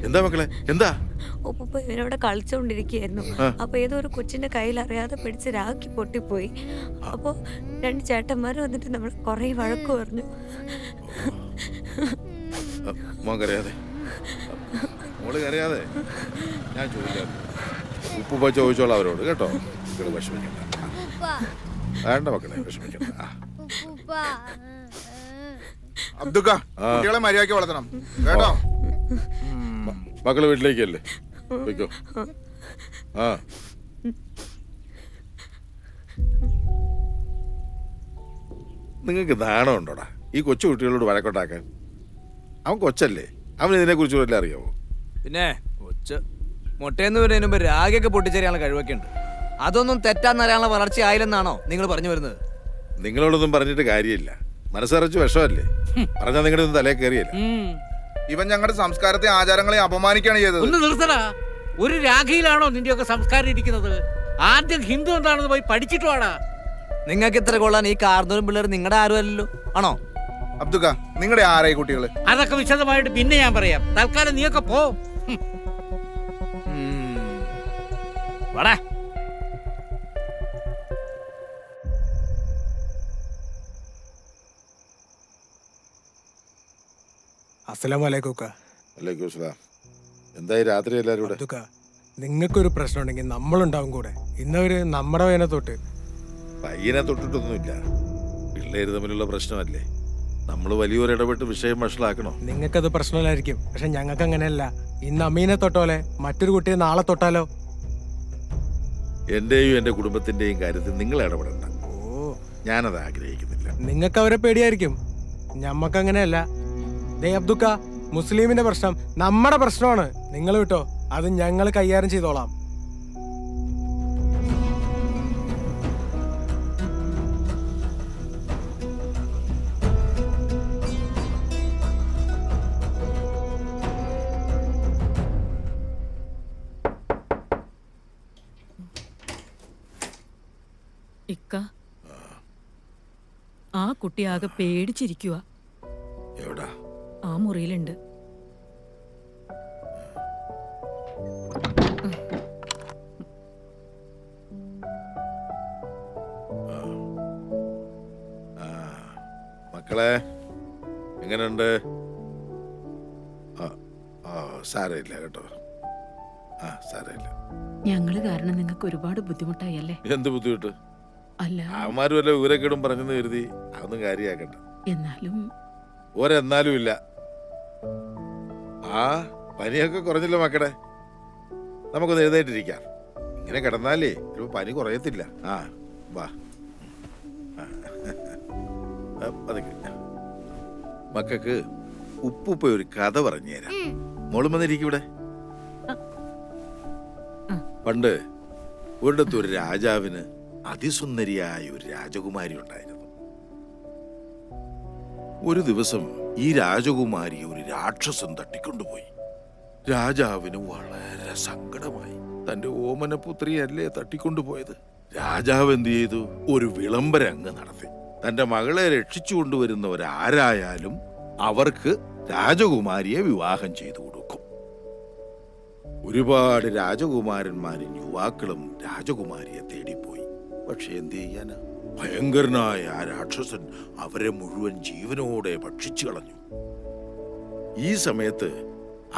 എന്താ മക്കളെ, എന്താ? ഒപ്പ ഇവനവിടെ കളിച്ചോണ്ടിരിക്കുകയായിരുന്നു. അപ്പൊ ഏതോ ഒരു കൊച്ചിന്റെ കയ്യിൽ അറിയാതെ പിടിച്ച് രാഖി പൊട്ടിപ്പോയി. അപ്പൊ 2 ചേട്ടന്മാർ വന്നിട്ട് നമ്മൾ കൊറേ വഴക്ക് പറഞ്ഞു. മോൻ കരയാതെ, മോള് കരയാതെ. ഞാൻ ചോദിക്കാം, ഉപ്പുപ്പ ചോദിച്ചോളാം അവരോട് കേട്ടോ. മക്കള് വിഷമിക്കണ്ട, വേണ്ട മക്കളെ വിഷമിക്കണ്ട. അബ്ദുക്ക, കുട്ടികളെ മര്യാദയ്ക്ക് വളർത്തണം കേട്ടോ. മക്കള് വീട്ടിലേക്കല്ലേ, വെക്കോ. ആ നിങ്ങൾക്ക് നാണം ഉണ്ടോടാ ഈ കൊച്ചു കുട്ടികളോട് വഴക്കൊണ്ടാക്കാൻ? അവൻ കൊച്ചല്ലേ, അവൻ ഇതിനെ കുറിച്ച് വല്ല അറിയാവോ? പിന്നെ മുട്ടയെന്ന് വരുന്നതിന് മുമ്പ് രാഗിയൊക്കെ പൊട്ടിച്ചേരാനുള്ള കഴിവൊക്കെ ഉണ്ട്. അതൊന്നും തെറ്റാന്നറിയാനുള്ള വളർച്ച ആയില്ലെന്നാണോ നിങ്ങൾ പറഞ്ഞു വരുന്നത്? നിങ്ങളോടൊന്നും പറഞ്ഞിട്ട് കാര്യമില്ല, മനസ്സറിച്ച് വിഷമല്ലേ. പറഞ്ഞാൽ നിങ്ങളുടെ ഒന്നും തലേ കയറിയല്ല. ഇവൻ ഞങ്ങളുടെ സംസ്കാരത്തെ ആചാരങ്ങളെ അപമാനിക്കുകയാണ് ചെയ്തത്. ഒന്ന് നിർത്തടാ. ഒരു രാഖിയിലാണോ നിന്റെയൊക്കെ സംസ്കാരം ഇരിക്കുന്നത്? ആദ്യം ഹിന്ദു എന്താണെന്ന് പോയി പഠിച്ചിട്ട് വാടാ. നിങ്ങൾക്ക് ഇത്ര കൊള്ളാൻ ഈ കാർന്നൂരും പിള്ളേർ നിങ്ങളുടെ ആരും അല്ലല്ലോ, ആണോ? അബ്ദുക്ക, നിങ്ങളുടെ ആരായി കുട്ടികള്? അതൊക്കെ വിശദമായിട്ട് പിന്നെ ഞാൻ പറയാം. തൽക്കാലം നീയൊക്കെ പോ. വാടാ. അസ്സലാമലൈക്കും. എന്തായി രാത്രി എല്ലാരും കൂടെ? നിങ്ങൾക്കൊരു പ്രശ്നം ഉണ്ടെങ്കിൽ നമ്മളുണ്ടാവും കൂടെ. ഇന്നവര് നമ്മുടെ പയ്യനെ തൊട്ട്. പയ്യനെ തൊട്ടിട്ടൊന്നുമില്ല, പിള്ളേര് തമ്മിലുള്ള പ്രശ്നമല്ലേ. നമ്മൾ വലിയൊരു ഇടപെട്ട് വിഷയം വഷളാക്കണോ? നിങ്ങൾക്കത് പ്രശ്നമില്ലായിരിക്കും, പക്ഷെ ഞങ്ങൾക്ക് അങ്ങനെയല്ല. ഇന്ന് അമ്മീനെ തൊട്ടോലെ മറ്റൊരു കുട്ടിയെ നാളെ തൊട്ടാലോ? എന്റെയും എന്റെ കുടുംബത്തിന്റെയും കാര്യത്തിൽ നിങ്ങൾ ഇടപെടണ്ട. ഞാനത് ആഗ്രഹിക്കുന്നില്ല. നിങ്ങൾക്ക് അവരെ പേടിയായിരിക്കും, ഞമ്മക്ക് അങ്ങനെയല്ല. ദേ അബ്ദുക്ക, മുസ്ലിമിന്റെ പ്രശ്നം നമ്മുടെ പ്രശ്നമാണ്. നിങ്ങൾ വിട്ടോ, അത് ഞങ്ങൾ കൈകാര്യം ചെയ്തോളാം. ഇക്ക, ആ കുട്ടി ആകെ പേടിച്ചിരിക്കുക. എവിടാ? ആ മുറിയിലുണ്ട്. മക്കളെ എങ്ങനെയുണ്ട്? സാരമില്ല കേട്ടോ, സാരമില്ല. ഞങ്ങള് കാരണം നിങ്ങൾക്ക് ഒരുപാട് ബുദ്ധിമുട്ടായി അല്ലേ? എന്ത് ബുദ്ധിമുട്ട്? അല്ല, അവന്മാരും വല്ല ഊരക്കേടും പറഞ്ഞെന്ന് കരുതി അതൊന്നും കാര്യമാക്കണ്ട. എന്നാലും ഒരെന്നാലും ഇല്ല. പനിയൊക്കെ കുറഞ്ഞില്ല മക്കളെ, നമുക്കൊന്ന് എഴുന്നേറ്റിരിക്കാം. ഇങ്ങനെ കിടന്നാലേ ചിലപ്പോ പനി കുറയത്തില്ല. വാ മക്കൾക്ക് ഉപ്പുപ്പ ഒരു കഥ പറഞ്ഞു തരാം. മോളും വന്നിരിക്കും ഇവിടെ. പണ്ട് ഒരിടത്ത് ഒരു രാജാവിന് അതിസുന്ദരിയായ ഒരു രാജകുമാരി ഉണ്ടായിരുന്നു. ഒരു ദിവസം ഈ രാജകുമാരിയെ ഒരു രാക്ഷസൻ തട്ടിക്കൊണ്ടുപോയി. രാജാവിന് വളരെ സങ്കടമായി. തന്റെ ഓമനപുത്രിയല്ലേ തട്ടിക്കൊണ്ടുപോയത്. രാജാവ് എന്ത് ചെയ്തു? ഒരു വിളംബരം അങ്ങ് നടത്തി. തന്റെ മകളെ രക്ഷിച്ചു കൊണ്ടുവരുന്നവരാരായാലും അവർക്ക് രാജകുമാരിയെ വിവാഹം ചെയ്തു കൊടുക്കും. ഒരുപാട് രാജകുമാരന്മാരും യുവാക്കളും രാജകുമാരിയെ തേടിപ്പോയി. പക്ഷെ എന്ത് ചെയ്യാനാ? ഭയങ്കരനായ ആ രാക്ഷസൻ അവരെ മുഴുവൻ ജീവനോടെ ഭക്ഷിച്ചു കളഞ്ഞു. ഈ സമയത്ത്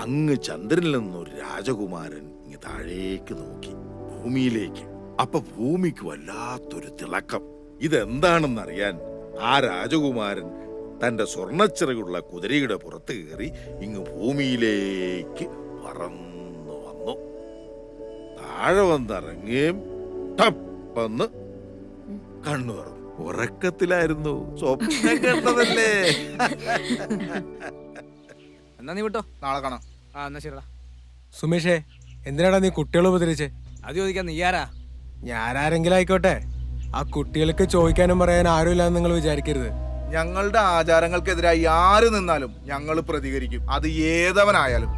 അങ്ങ് ചന്ദ്രനിൽ നിന്നൊരു രാജകുമാരൻ ഇങ്ങ് താഴേക്ക് നോക്കി, ഭൂമിയിലേക്ക്. അപ്പൊ ഭൂമിക്ക് വല്ലാത്തൊരു തിളക്കം. ഇതെന്താണെന്നറിയാൻ ആ രാജകുമാരൻ തന്റെ സ്വർണ്ണച്ചിറകുള്ള കുതിരയുടെ പുറത്ത് കയറി ഇങ്ങ് ഭൂമിയിലേക്ക് പറന്നു വന്നു. താഴെ വന്നിറങ്ങുകയും ടപ്പെന്ന് കണ്ണു തുറന്നു. ഉറക്കത്തിലായിരുന്നു, സ്വപ്നം കണ്ടതല്ലേ. എന്നാ നീ വിട്ടോ, നാളെ കാണാം. എന്നാ ശരിടാ. സുമേഷേ, എന്തിനാടാ നീ കുട്ടികളെ ഉപദ്രവിച്ചേ? അത് ചോദിക്കാൻ നീ ആരാ? ഞാനാരെങ്കിലും ആയിക്കോട്ടെ, ആ കുട്ടികൾക്ക് ചോദിക്കാനും പറയാനും ആരുമില്ലാന്ന് നിങ്ങൾ വിചാരിക്കരുത്. ഞങ്ങളുടെ ആചാരങ്ങൾക്കെതിരായി ആര് നിന്നാലും ഞങ്ങൾ പ്രതികരിക്കും, അത് ഏതവനായാലും.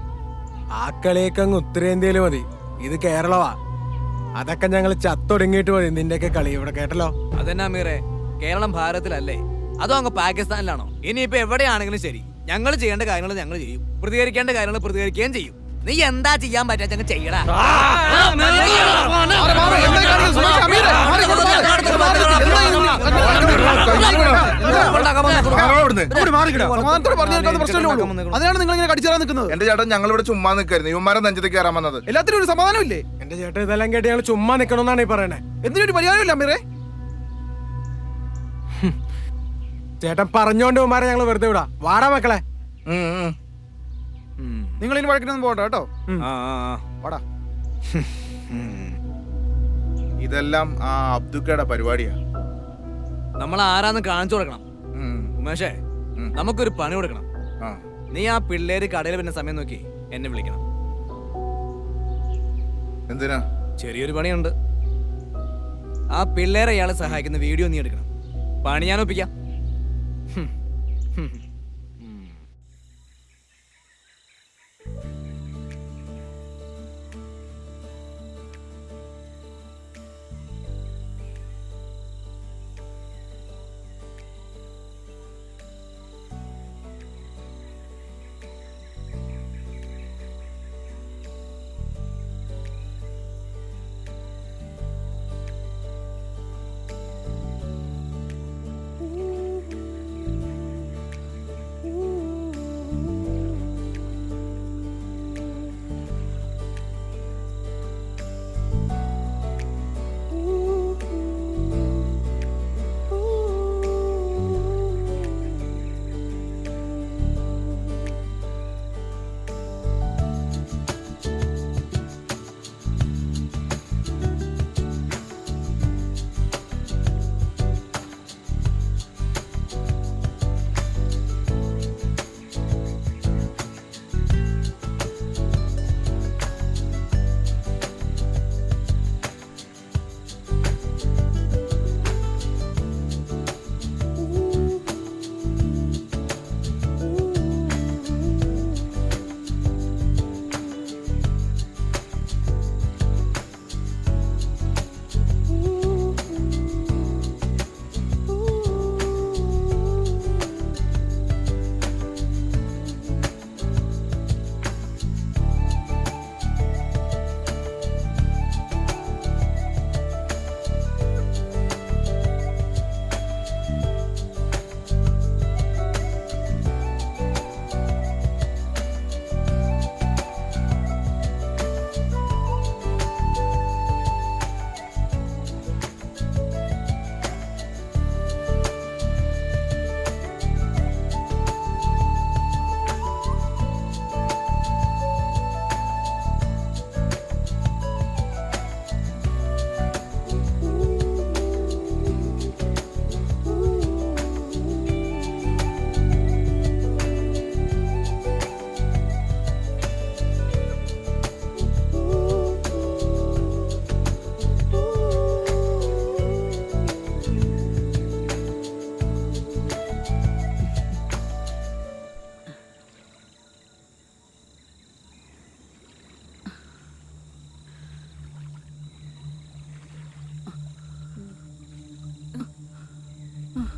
ആ കളിയൊക്കെ അങ്ങ് ഉത്തരേന്ത്യയിൽ മതി, ഇത് കേരളമാ. അതൊക്കെ ഞങ്ങൾ ചത്തൊടുങ്ങിയിട്ട് മതി നിന്റെയൊക്കെ കളി. ഇവിടെ കേട്ടല്ലോ. അതെന്നാ അമീറെ, കേരളം ഭാരതത്തിലല്ലേ, അതോ അങ്ങ് പാകിസ്ഥാനിലാണോ? ഇനിയിപ്പോ എവിടെയാണെങ്കിലും ശരി, ഞങ്ങൾ ചെയ്യേണ്ട കാര്യങ്ങൾ ഞങ്ങൾ ചെയ്യും, പ്രതികരിക്കേണ്ട കാര്യങ്ങൾ പ്രതികരിക്കുകയും ചെയ്യും. നീ എന്താ ചെയ്യാൻ പറ്റാ ചെയ്യടാ. അതിനാണ് നിങ്ങൾ ഇങ്ങനെ കടിച്ചേരാൻ നിൽക്കുന്നത്. എന്റെ ചേട്ടൻ ഞങ്ങൾ ഇവിടെ ചുമ്മാ നിൽക്കായിരുന്നു, ഇവന്മാരെ നെഞ്ചത്തേക്ക് കയറാൻ വന്നത്. എല്ലാത്തിനും ഒരു സമാധാനം ഇല്ലേ? എന്റെ ചേട്ടൻ ഇതെല്ലാം കേട്ട് ഞങ്ങൾ ചുമ്മാ നിൽക്കണമെന്നാണ് ഈ പറയണേ. എന്തിനൊരു പരിഹാരമില്ല അമീറെ. ചേട്ടൻ പറഞ്ഞോണ്ട് ഉമ്മാരെ ഞങ്ങൾ വെറുതെ വിടാ. വാടാ മക്കളെ. നിങ്ങൾ ഇനി വഴക്കിനൊന്നും പോകണ്ട കേട്ടോ. വാടാ. ഇതെല്ലാം ആ അബ്ദുക്കയുടെ പരിപാടിയാ. നമ്മൾ ആരാന്ന് കാണിച്ചു കൊടുക്കണം. ഉമേഷേ, നമുക്കൊരു പണി കൊടുക്കണം. നീ ആ പിള്ളേര് കടയിൽ പിന്നെ സമയം നോക്കി എന്നെ വിളിക്കണം. എന്തിനാ? ചെറിയൊരു പണിയുണ്ട്. ആ പിള്ളേരെ ഇയാളെ സഹായിക്കുന്ന വീഡിയോ നീ എടുക്കണം. പണി ഞാൻ ഒപ്പിക്കാം.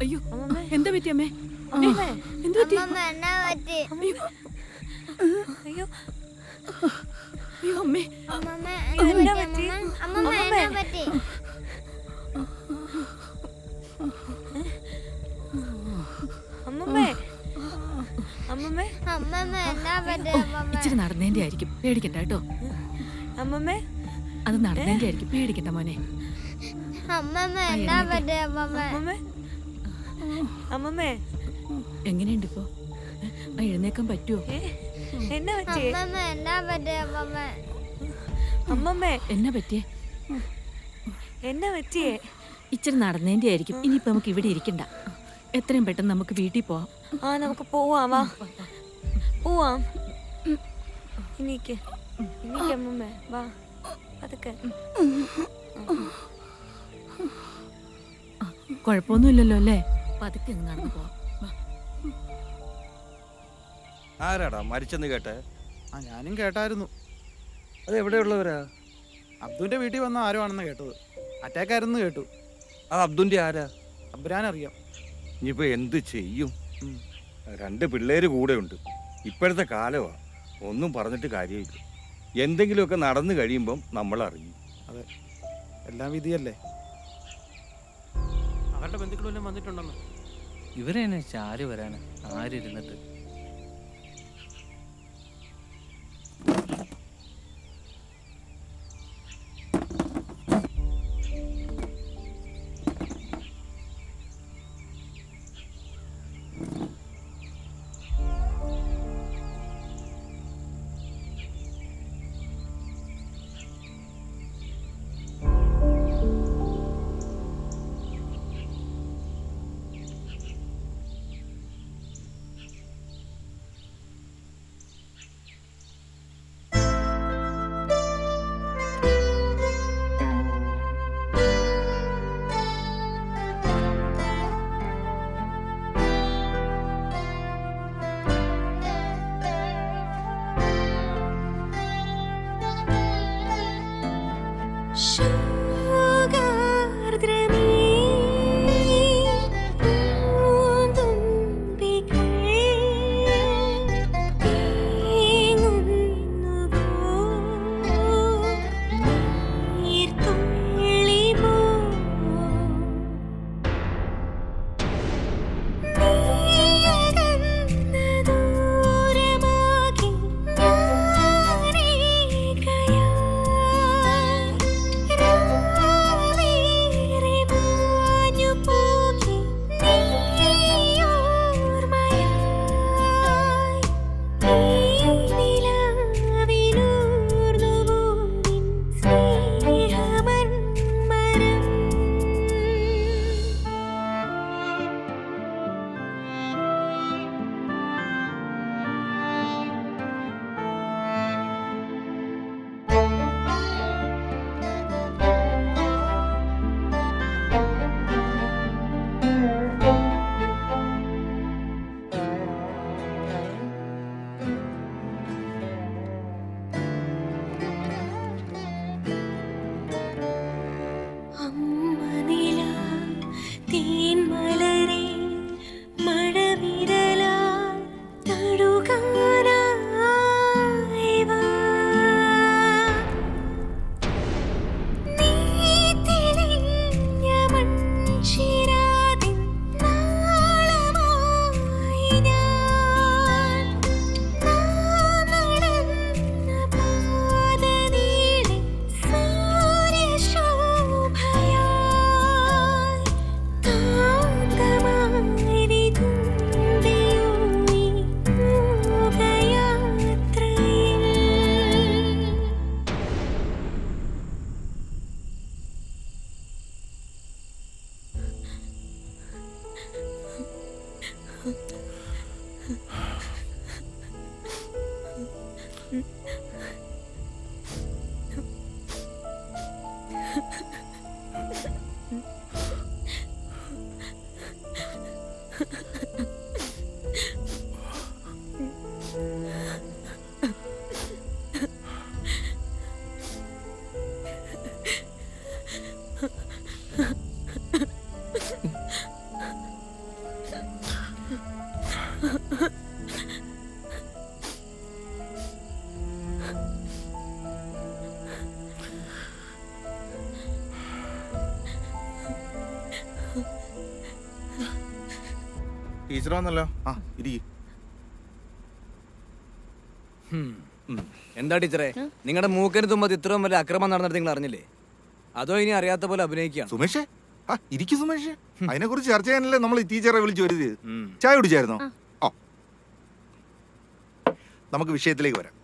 അയ്യോ, എന്താ പറ്റി അമ്മേ? എന്താ പറ്റി? അയ്യോ അയ്യോ അമ്മേ, ഇച്ചിരി നടന്നതിന്റെ ആയിരിക്കും, പേടിക്കണ്ട കേട്ടോ. അമ്മമ്മേ, അത് നടന്നതിന്റെ ആയിരിക്കും, പേടിക്കണ്ട മോനെ. അമ്മമ്മേ, എങ്ങനെയുണ്ട് ഇപ്പോ? എഴുന്നേക്കാൻ പറ്റുമോ? എന്നാ പറ്റിയേ? അമ്മമ്മേ, എന്നാ പറ്റിയേ? എന്നാ പറ്റിയേ? ഇച്ചിരി നടന്നതിന്റെ ആയിരിക്കും. ഇനിയിപ്പോ നമുക്ക് ഇവിടെ ഇരിക്കണ്ട, എത്രയും പെട്ടെന്ന് നമുക്ക് വീട്ടിൽ പോവാം. ആ, നമുക്ക് പോവാം. വാ, പോവാം. ഇനിക്ക് അമ്മമ്മേ, വാ, അതൊക്കെ കുഴപ്പമൊന്നുമില്ലല്ലോ അല്ലേ? പതുക്കെ അങ്ങ് നടന്നു പോവാം. വാ. ആരാടാ മരിച്ചെന്ന് കേട്ടെ? ആ ഞാനും കേട്ടായിരുന്നു. അത് എവിടെയുള്ളവരാ? അബ്ദുവിന്റെ വീട്ടിൽ വന്ന ആരോ ആണെന്ന് കേട്ടത്. അറ്റാക്ക് ആയിരുന്നു കേട്ടു. അത് അബ്ദുന്റെ ആരാ? അബ്രാനറിയാം. ഇനിയിപ്പോ എന്ത് ചെയ്യും? 2 പിള്ളേര് കൂടെ ഉണ്ട്. ഇപ്പോഴത്തെ കാലമാ, ഒന്നും പറഞ്ഞിട്ട് കാര്യമില്ല. എന്തെങ്കിലുമൊക്കെ നടന്നു കഴിയുമ്പം നമ്മൾ അറിയും. അതെ, എല്ലാം വിധിയല്ലേ. അവരുടെ ബന്ധുക്കളെല്ലാം വന്നിട്ടുണ്ടെന്ന്. ഇവരെന്നെ ചാരി വരാന് ആരിരുന്നിട്ട്. ടീച്ചർ വന്നല്ലോ. ആ ഇരിക്കും. എന്താ ടീച്ചറെ, നിങ്ങളുടെ മൂക്കിന് തുമ്പത്ത് ഇത്രയും വലിയ അക്രമം നടന്നിട്ട് നിങ്ങൾ അറിഞ്ഞില്ലേ? അതോ ഇനി അറിയാത്ത പോലെ അഭിനയിക്കുകയാണ്? സുമേഷേ, ആ ഇരിക്കും സുമേഷേ. അതിനെ കുറിച്ച് ചർച്ച ചെയ്യാനല്ലേ നമ്മൾ ഈ ടീച്ചറെ വിളിച്ചു വരുന്നത്. ചായ കുടിച്ചായിരുന്നോ? ഓ, നമുക്ക് വിഷയത്തിലേക്ക് വരാം.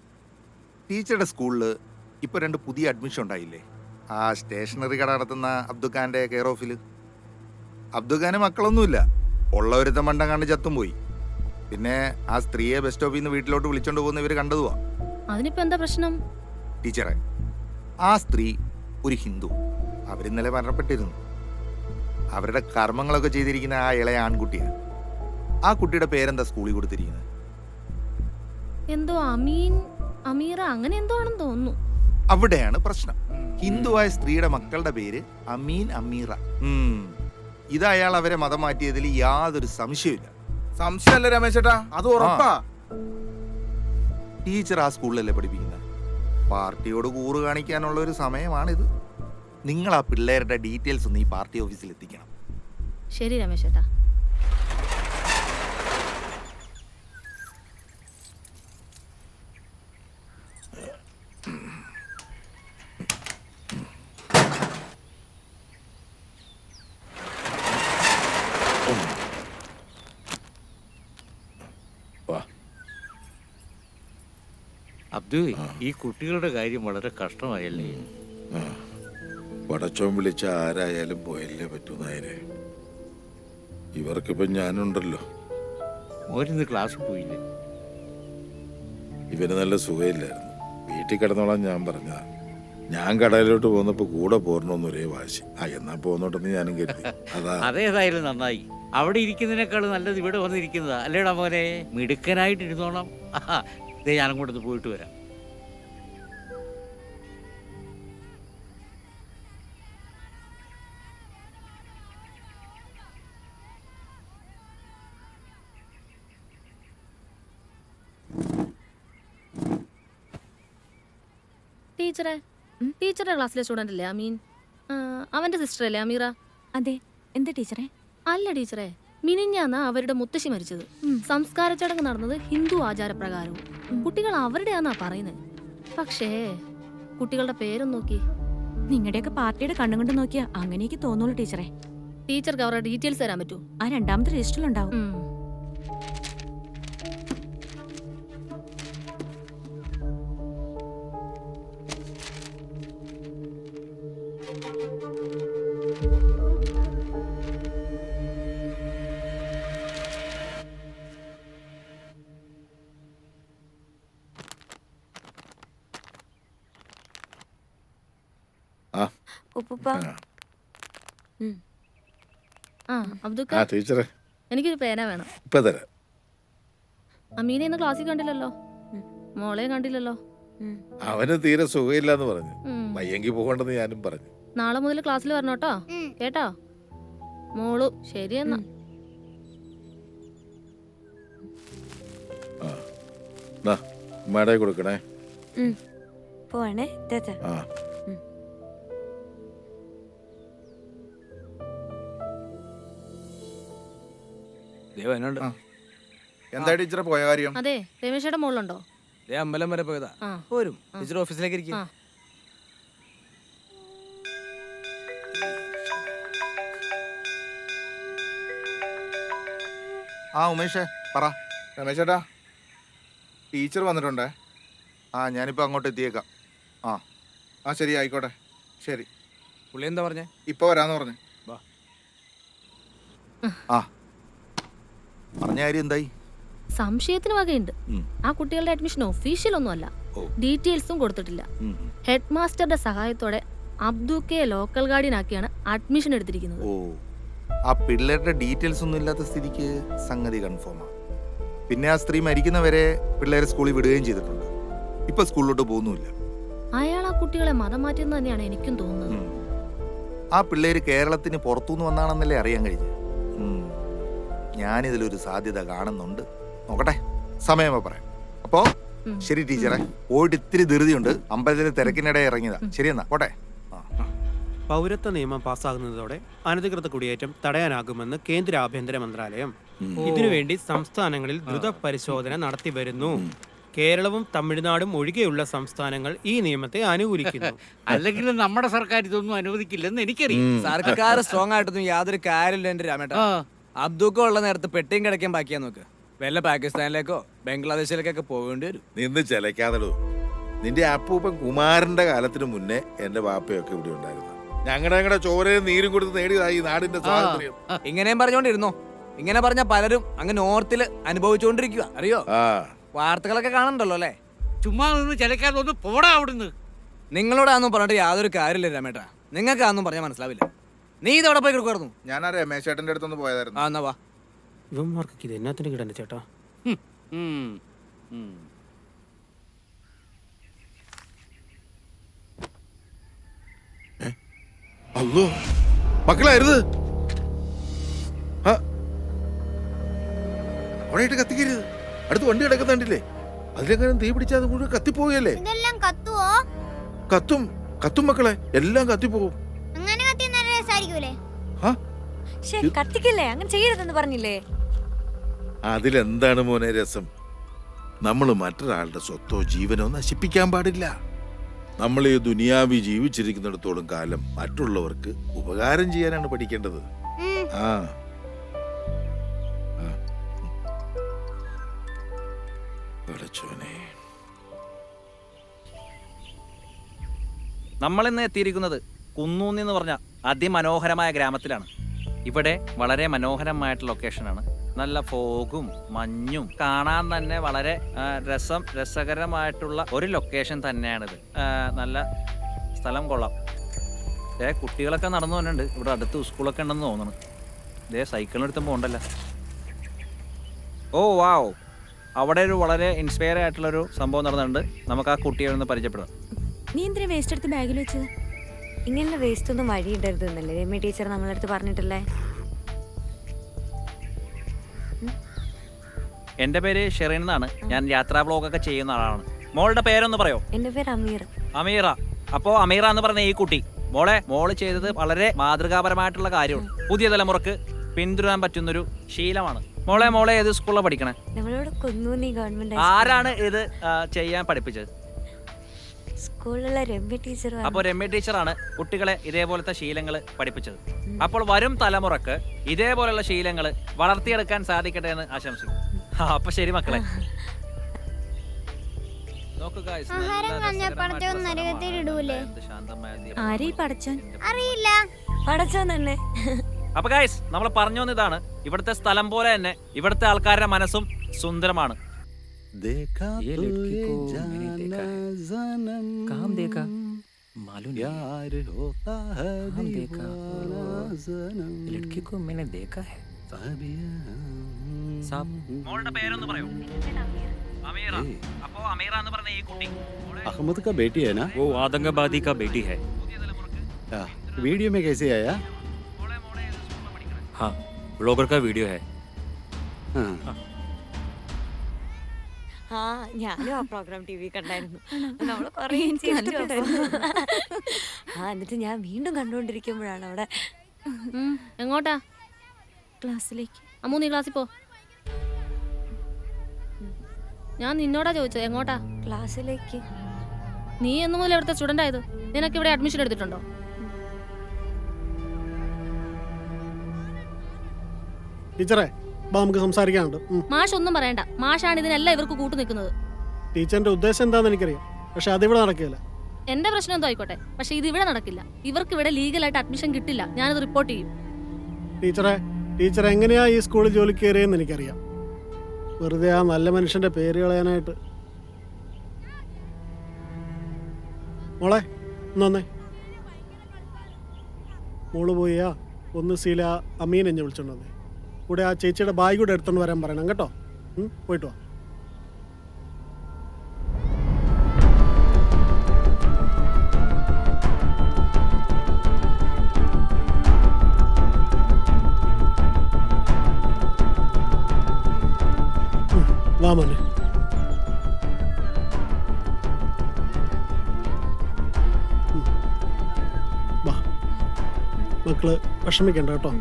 ടീച്ചറുടെ സ്കൂളിൽ ഇപ്പൊ 2 പുതിയ അഡ്മിഷൻ ഉണ്ടായില്ലേ? ആ സ്റ്റേഷനറി കട നടത്തുന്ന അബ്ദുഖാന്റെ കെയർ ഓഫിൽ. അബ്ദുഖാന് മക്കളൊന്നുമില്ല, ഉള്ളവരുത്ത മണ്ടം കണ്ട് ചത്തും പോയി. പിന്നെ ആ സ്ത്രീയെ ബസ് സ്റ്റോപ്പിൽ നിന്ന് വീട്ടിലോട്ട് വിളിച്ചോണ്ട് പോകുന്ന ഇവര് കണ്ടതുവാ. അതിനിപ്പോ എന്താ പ്രശ്നം? ടീച്ചറെ, ആ സ്ത്രീ ഒരു ഹിന്ദു. അവരിന്നലെ മരണപ്പെട്ടിരുന്നു. അവരുടെ കർമ്മങ്ങളൊക്കെ ചെയ്തിരിക്കുന്ന ആ ഇളയ ആൺകുട്ടിയാണ്. ആ കുട്ടിയുടെ പേരെന്താ സ്കൂളിൽ കൊടുത്തിരിക്കുന്നത്? എന്തോ അമീറ അങ്ങനെ എന്തോ ആണെന്ന് തോന്നുന്നു. അവിടെയാണ് പ്രശ്നം. ഹിന്ദുവായ സ്ത്രീയുടെ മക്കളുടെ പേര് അമീൻ അമീറ. ഇത് അയാൾ അവരെ മതം മാറ്റിയതിൽ യാതൊരു സംശയമില്ല. സംശയമല്ല രമേശേട്ടാ, അത് ഉറപ്പാ. ടീച്ചർ ആ സ്കൂളിലല്ലേ പഠിപ്പിക്കുന്നത്? പാർട്ടിയോട് കൂറ് കാണിക്കാനുള്ള ഒരു സമയമാണിത്. നിങ്ങൾ ആ പിള്ളേരുടെ ഡീറ്റെയിൽസ് ഒന്ന് ഈ പാർട്ടി ഓഫീസിൽ എത്തിക്കണം. ശരി രമേശേട്ടാ. അബ്ദു, ഈ കുട്ടികളുടെ കാര്യം വളരെ കഷ്ടമായല്ലേ? പടച്ചോൻ വിളിച്ച ആരായാലും പോയല്ലേ പറ്റൂ നായരെ. ഇവർക്കിപ്പം ഞാനുണ്ടല്ലോ. മോരിന്ന് ക്ലാസ് പോയില്ലേ? ഇവന് നല്ല സുഖമില്ലായിരുന്നു. വീട്ടിൽ കിടന്നോളാം ഞാൻ പറഞ്ഞതാ. ഞാൻ കടയിലോട്ട് പോന്നപ്പോ കൂടെ പോരണമെന്ന് ഒരേ വാശി. എന്നാ പോന്നോട്ടെന്ന് ഞാനും കരുതി. അതാ. അതേതായാലും നന്നായി. അവിടെ ഇരിക്കുന്നതിനേക്കാൾ നല്ലത് ഇവിടെ വന്നിരിക്കുന്നതാ അല്ലേടാ മോനെ? മിടുക്കനായിട്ട് ഇരുന്നോണം. ഇതേ ഞാനും കൂടെ പോയിട്ട് വരാം. ടീച്ചറുടെ ക്ലാസ്സിലെ സ്റ്റുഡൻ്റ് അല്ലേ അമീൻ? അവൻ്റെ സിസ്റ്റർ അല്ലേ അമീറ? അതെ. എന്താ ടീച്ചറെ? അല്ല ടീച്ചറെ, മിനിഞ്ഞാന്ന് അവരുടെ മുത്തശ്ശി മരിച്ചത്. സംസ്കാര ചടങ്ങ് നടന്നത് ഹിന്ദു ആചാരപ്രകാരവും. കുട്ടികൾ അവരുടെയാന്നാ പറയുന്നത്. പക്ഷേ കുട്ടികളുടെ പേരും നോക്കി. നിങ്ങളുടെയൊക്കെ പാർട്ടിയുടെ കണ്ണും കൊണ്ട് നോക്കിയാ അങ്ങനെയൊക്കെ തോന്നുള്ളൂ ടീച്ചറെ. ടീച്ചർക്ക് അവരുടെ ഡീറ്റെയിൽസ് തരാൻ പറ്റൂ? ആ രണ്ടാമത്തെ രജിസ്റ്ററിലുണ്ടാവും. ടീച്ചറെ, എനിക്കൊരു പേന വേണം. ഇപ്പൊ തരാം. അമീനെ ഇന്ന് ക്ലാസ്സിൽ കണ്ടില്ലല്ലോ, മോളെ കണ്ടില്ലല്ലോ. അവന് തീരെ സുഖമില്ലാന്ന് പറഞ്ഞു. വയ്യെങ്കിൽ പോകണ്ടെന്ന് ഞാനും പറഞ്ഞു. നാളെ മുതൽ ക്ലാസ്സിൽ വരണോട്ടോ, കേട്ടോ മോളു? ശരിയെന്നാ. മട കൊടുക്കണേ. പോണേ. എന്താ ടീച്ചറെ പോയ കാര്യം? അതെ, രമേശയുടെ മോളുണ്ടോ? അമ്പലം വരെ പോയതാ. പോരും. ടീച്ചർ ഓഫീസിലേക്ക് ഇരിക്കും. ഉമേഷേ പറ. രമേശേട്ടാ, ടീച്ചർ വന്നിട്ടുണ്ടേ. ഞാനിപ്പോ അങ്ങോട്ട് എത്തിയേക്കാം. ശരി, ആയിക്കോട്ടെ. ശരി. പുള്ളി എന്താ പറഞ്ഞേ? ഇപ്പൊ വരാന്ന് പറഞ്ഞു. പറഞ്ഞ കാര്യം എന്തായി? സംശയത്തിന് വകയുണ്ട്. ആ കുട്ടികളുടെ അഡ്മിഷൻ ഒഫീഷ്യൽ ഒന്നുമല്ല, ഡീറ്റെയിൽസും കൊടുത്തിട്ടില്ല. ഹെഡ് മാസ്റ്ററുടെ സഹായത്തോടെ അബ്ദുക്കെ ലോക്കൽ ഗാർഡിയൻ ആക്കിയാണ് അഡ്മിഷൻ എടുത്തിരിക്കുന്നത്. ആ പിള്ളേരുടെ ഡീറ്റെയിൽസ് ഒന്നും ഇല്ലാത്ത സ്ഥിതിക്ക് സംഗതി കൺഫേമാണ്. പിന്നെ ആ സ്ത്രീ മരിക്കുന്നവരെ പിള്ളേരെ സ്കൂളിൽ വിടുകയും ചെയ്തിട്ടുണ്ട്. ഇപ്പൊ സ്കൂളിലോട്ട് പോകുന്നുമില്ല. അയാൾ ആ കുട്ടികളെ മതം മാറ്റിയെന്ന് തന്നെയാണ് എനിക്കും തോന്നുന്നത്. ആ പിള്ളേര് കേരളത്തിന് പുറത്തുനിന്ന് വന്നാണെന്നല്ലേ അറിയാൻ കഴിഞ്ഞു. ഞാനിതിലൊരു സാധ്യത കാണുന്നുണ്ട്. നോക്കട്ടെ, സമയമോ പറയാം. അപ്പോ ശരി ടീച്ചറെ, പോയിട്ട് ഇത്തിരി ധൃതിയുണ്ട്. അമ്പലത്തിലെ തിരക്കിനിടെ ഇറങ്ങിയതാ. ശരിയെന്നാ, പോട്ടെ. പൗരത്വ നിയമം പാസ്സാകുന്നതോടെ അനധികൃത കുടിയേറ്റം തടയാനാകുമെന്ന് കേന്ദ്ര ആഭ്യന്തര മന്ത്രാലയം. ഇതിനുവേണ്ടി സംസ്ഥാനങ്ങളിൽ ദ്രുത പരിശോധന നടത്തി വരുന്നു. കേരളവും തമിഴ്നാടും ഒഴികെയുള്ള സംസ്ഥാനങ്ങൾ ഈ നിയമത്തെ അനുകൂലിക്കുന്നു. അല്ലെങ്കിൽ നമ്മുടെ സർക്കാർ ഇതൊന്നും അനുവദിക്കില്ലെന്ന് എനിക്കറിയാം. സർക്കാർ സ്ട്രോങ് ആയിട്ടൊന്നും യാതൊരു കാര്യമില്ല എന്റെ രാമേട്ട. അബ്ദുക്ക ഉള്ള നേരത്ത് പെട്ടിയും കിടക്കാൻ ബാക്കിയാ നോക്ക്. വല്ല പാകിസ്ഥാനിലേക്കോ ബംഗ്ലാദേശിലേക്കൊക്കെ പോകേണ്ടി വരും. നിന്ന് ചിലക്കാതടൂ. നിന്റെ അപ്പൂപ്പൻ കുമാരന്റെ കാലത്തിന് മുന്നേ എന്റെ വാപ്പയൊക്കെ ഇവിടെ ഉണ്ടായിരുന്നു. ഞങ്ങളുടെ ചോരയും നീരും കൊടുത്ത് നേടിയതായി നാടിന്റെ സ്വാതന്ത്ര്യം. ഇങ്ങനെയും പറഞ്ഞോണ്ടിരുന്നോ? ഇങ്ങനെ പറഞ്ഞ പലരും അങ്ങ് നോർത്തില് അനുഭവിച്ചുകൊണ്ടിരിക്കുക, അറിയോ? വാർത്തകളൊക്കെ കാണണ്ടല്ലോ അല്ലേ? ചുമ്മാ നിന്ന് ചിലക്കാതെ ഒന്ന് പോടാ അവിടുന്ന്. നിങ്ങളോടാന്നും പറഞ്ഞിട്ട് യാതൊരു കാര്യമില്ല രാമേട്ടാ. നിങ്ങൾക്ക് അതൊന്നും പറഞ്ഞാൽ മനസ്സിലാവില്ല. നീ ഇതവിടെ പോയി കിടക്കുമായിരുന്നു. ഞാൻ ആ രമേശേട്ടൻ്റെ അടുത്തൊന്ന് പോയതായിരുന്നു. ആ എന്നാ വാ. ഇവന്മാർക്കൊക്കെ ഇത് എന്നാത്തിന് കിടന്നെ ചേട്ടാ? അല്ലോ മക്കളായിരുത്, അവിടെയായിട്ട് കത്തിക്കരുത്. അടുത്ത് വണ്ടി കിടക്കുന്നുണ്ടില്ലേ, അതിലെങ്ങനെ തീ പിടിച്ചാൽ അത് മുഴുവൻ കത്തിപ്പോവുകയല്ലേ? ഇതെല്ലാം കത്തുവോ? കത്തും കത്തും മക്കളെ, എല്ലാം കത്തിപ്പോവും. അങ്ങനെ കത്തി നല്ല രസായിരിക്കൂലേ? കത്തിക്കല്ലേ, അങ്ങനെ ചെയ്യരുതെന്ന് പറഞ്ഞില്ലേ? അതിലെന്താണ് മോനെ രസം? നമ്മൾ മറ്റൊരാളുടെ സ്വത്തോ ജീവനോ നശിപ്പിക്കാൻ പാടില്ല. നമ്മൾ ഈ ദുനിയാവി ജീവിച്ചിരിക്കുന്നിടത്തോളം കാലം മറ്റുള്ളവർക്ക് ഉപകാരം ചെയ്യാനാണ് പഠിക്കേണ്ടത്. ആ നമ്മളിന്ന് എത്തിയിരിക്കുന്നത് കുന്നൂന്നി എന്ന് പറഞ്ഞ അതിമനോഹരമായ ഗ്രാമത്തിലാണ്. ഇവിടെ വളരെ മനോഹരമായിട്ടുള്ള ലൊക്കേഷനാണ്. നല്ല ഫോഗും മഞ്ഞും കാണാൻ തന്നെ വളരെ രസകരമായിട്ടുള്ള ഒരു ലൊക്കേഷൻ തന്നെയാണിത്. നല്ല സ്ഥലം കൊള്ളാം. കുട്ടികളൊക്കെ നടന്നു വന്നിട്ടുണ്ട്. ഇവിടെ അടുത്ത് സ്കൂളൊക്കെ ഉണ്ടെന്ന് തോന്നുന്നു. സൈക്കിളിനെടുത്തുമ്പോൾ ഉണ്ടല്ലോ. ഓ വാവ്, അവിടെ ഒരു വളരെ ഇൻസ്പയർ ആയിട്ടുള്ളൊരു സംഭവം നടന്നിട്ടുണ്ട്. നമുക്ക് ആ കുട്ടിയെ ഒന്ന് പരിചയപ്പെടാം. നീ എന്തിനാ വേസ്റ്റ് എടുത്ത് ബാഗിൽ വെച്ചത്? ഇങ്ങനെ വേസ്റ്റ് ഒന്നും വഴിയിടരുത് എന്നല്ലേ രമ്യ ടീച്ചർ നമ്മളടുത്ത് പറഞ്ഞിട്ടില്ലേ? എൻ്റെ പേര് ഷെറിൻ എന്നാണ്. ഞാൻ യാത്രാ ബ്ലോഗൊക്കെ ചെയ്യുന്ന ആളാണ്. മോളുടെ പേരൊന്ന് പറയോ? എൻ്റെ പേര് അമീർ. അമീറ. അപ്പോൾ അമീറ എന്ന് പറഞ്ഞ ഈ കുട്ടി, മോള് ചെയ്തത് വളരെ മാതൃകാപരമായിട്ടുള്ള കാര്യമാണ്. പുതിയ തലമുറക്ക് പിന്തുടരാൻ പറ്റുന്നൊരു ശീലമാണ്. മോളെ ഏത് സ്കൂളിലാണ് പഠിക്കണേ? നമ്മളോട് കുന്നൂന്നി ഗവൺമെന്റ്. ആരാണ് ഇത് ചെയ്യാൻ പഠിപ്പിച്ചത്? സ്കൂളിലുള്ള രമ്യ ടീച്ചർ. അപ്പോൾ രമ്യ ടീച്ചറാണ് കുട്ടികളെ ഇതേപോലത്തെ ശീലങ്ങൾ പഠിപ്പിച്ചത്. അപ്പോൾ വരും തലമുറക്ക് ഇതേപോലെയുള്ള ശീലങ്ങൾ വളർത്തിയെടുക്കാൻ സാധിക്കട്ടെ എന്ന് ആശംസിക്കും. അപ്പൊ ശരി മക്കളെ. അറിയില്ല. അപ്പൊ ഗൈസ്, നമ്മൾ പറഞ്ഞു വന്നതാണ്, ഇവിടുത്തെ സ്ഥലം പോലെ തന്നെ ഇവിടുത്തെ ആൾക്കാരുടെ മനസ്സും സുന്ദരമാണ്. മോളുടെ പേരൊന്ന് പറയോ? अमीरा। अपो अमीरा എന്ന് പറഞ്ഞ ഈ കുട്ടി अहमद का बेटी है ना? वो आतंकवादी का बेटी है। वीडियो में कैसे आया? हाँ, ब्लॉगर का वीडियो है। ആ ഞാനും ആ പ്രോഗ്രാം ടി വി കണ്ടായിരുന്നു. നമ്മള് കുറേ എന്നിട്ട് ഞാൻ വീണ്ടും കണ്ടുകൊണ്ടിരിക്കുമ്പോഴാണ് അവിടെ. എങ്ങോട്ടാ? ക്ലാസ്സിലേക്ക്. അമ്മു നീ ക്ലാസ്സിൽ പോ. ഞാൻ നിന്നോടാ ചോദിച്ചത് എങ്ങോട്ടാ? ക്ലാസ്സിലേക്ക്. നീ എന്ന് മുതൽ ഇവിടുത്തെ സ്റ്റുഡന്റ് ആയത്? നിനക്ക് ഇവിടെ അഡ്മിഷൻ എടുത്തിട്ടുണ്ടോ? ടീച്ചറെ നമുക്ക് സംസാരിക്കാനുണ്ട്. മാഷ് ഒന്നും പറയണ്ട. മാഷാണ് ഇതിനെല്ലാം ഇവർക്ക് കൂട്ടു നിൽക്കുന്നത്. ടീച്ചറിന്റെ ഉദ്ദേശം എന്താണെന്ന് എനിക്കറിയാം, പക്ഷെ അതിവിടെ നടക്കില്ല. എന്റെ പ്രശ്നം എന്തോ ആയിക്കോട്ടെ, പക്ഷെ ഇത് ഇവിടെ നടക്കില്ല. ഇവർക്ക് ഇവിടെ ലീഗലായിട്ട് അഡ്മിഷൻ കിട്ടില്ല. ഞാനത് റിപ്പോർട്ട് ചെയ്യും. ടീച്ചർ എങ്ങനെയാ ഈ സ്കൂളിൽ ജോലി കയറിയെന്ന് എനിക്കറിയാം. വെറുതെ ആ നല്ല മനുഷ്യന്റെ പേര് കളയാനായിട്ട്. മോളെ ഒന്നേ, മോള് പോയാ ഒന്ന് സീല അമീൻ എന്നെ വിളിച്ചോണ്ട് വന്നേ. കൂടെ ആ ചേച്ചിയുടെ ബാഗ് കൂടെ എടുത്തോണ്ട് വരാൻ പറയണം കേട്ടോ. പോയിട്ട് വാ. വാ മോനെ. വാ മക്കള് വിഷമിക്കണ്ട കേട്ടോ.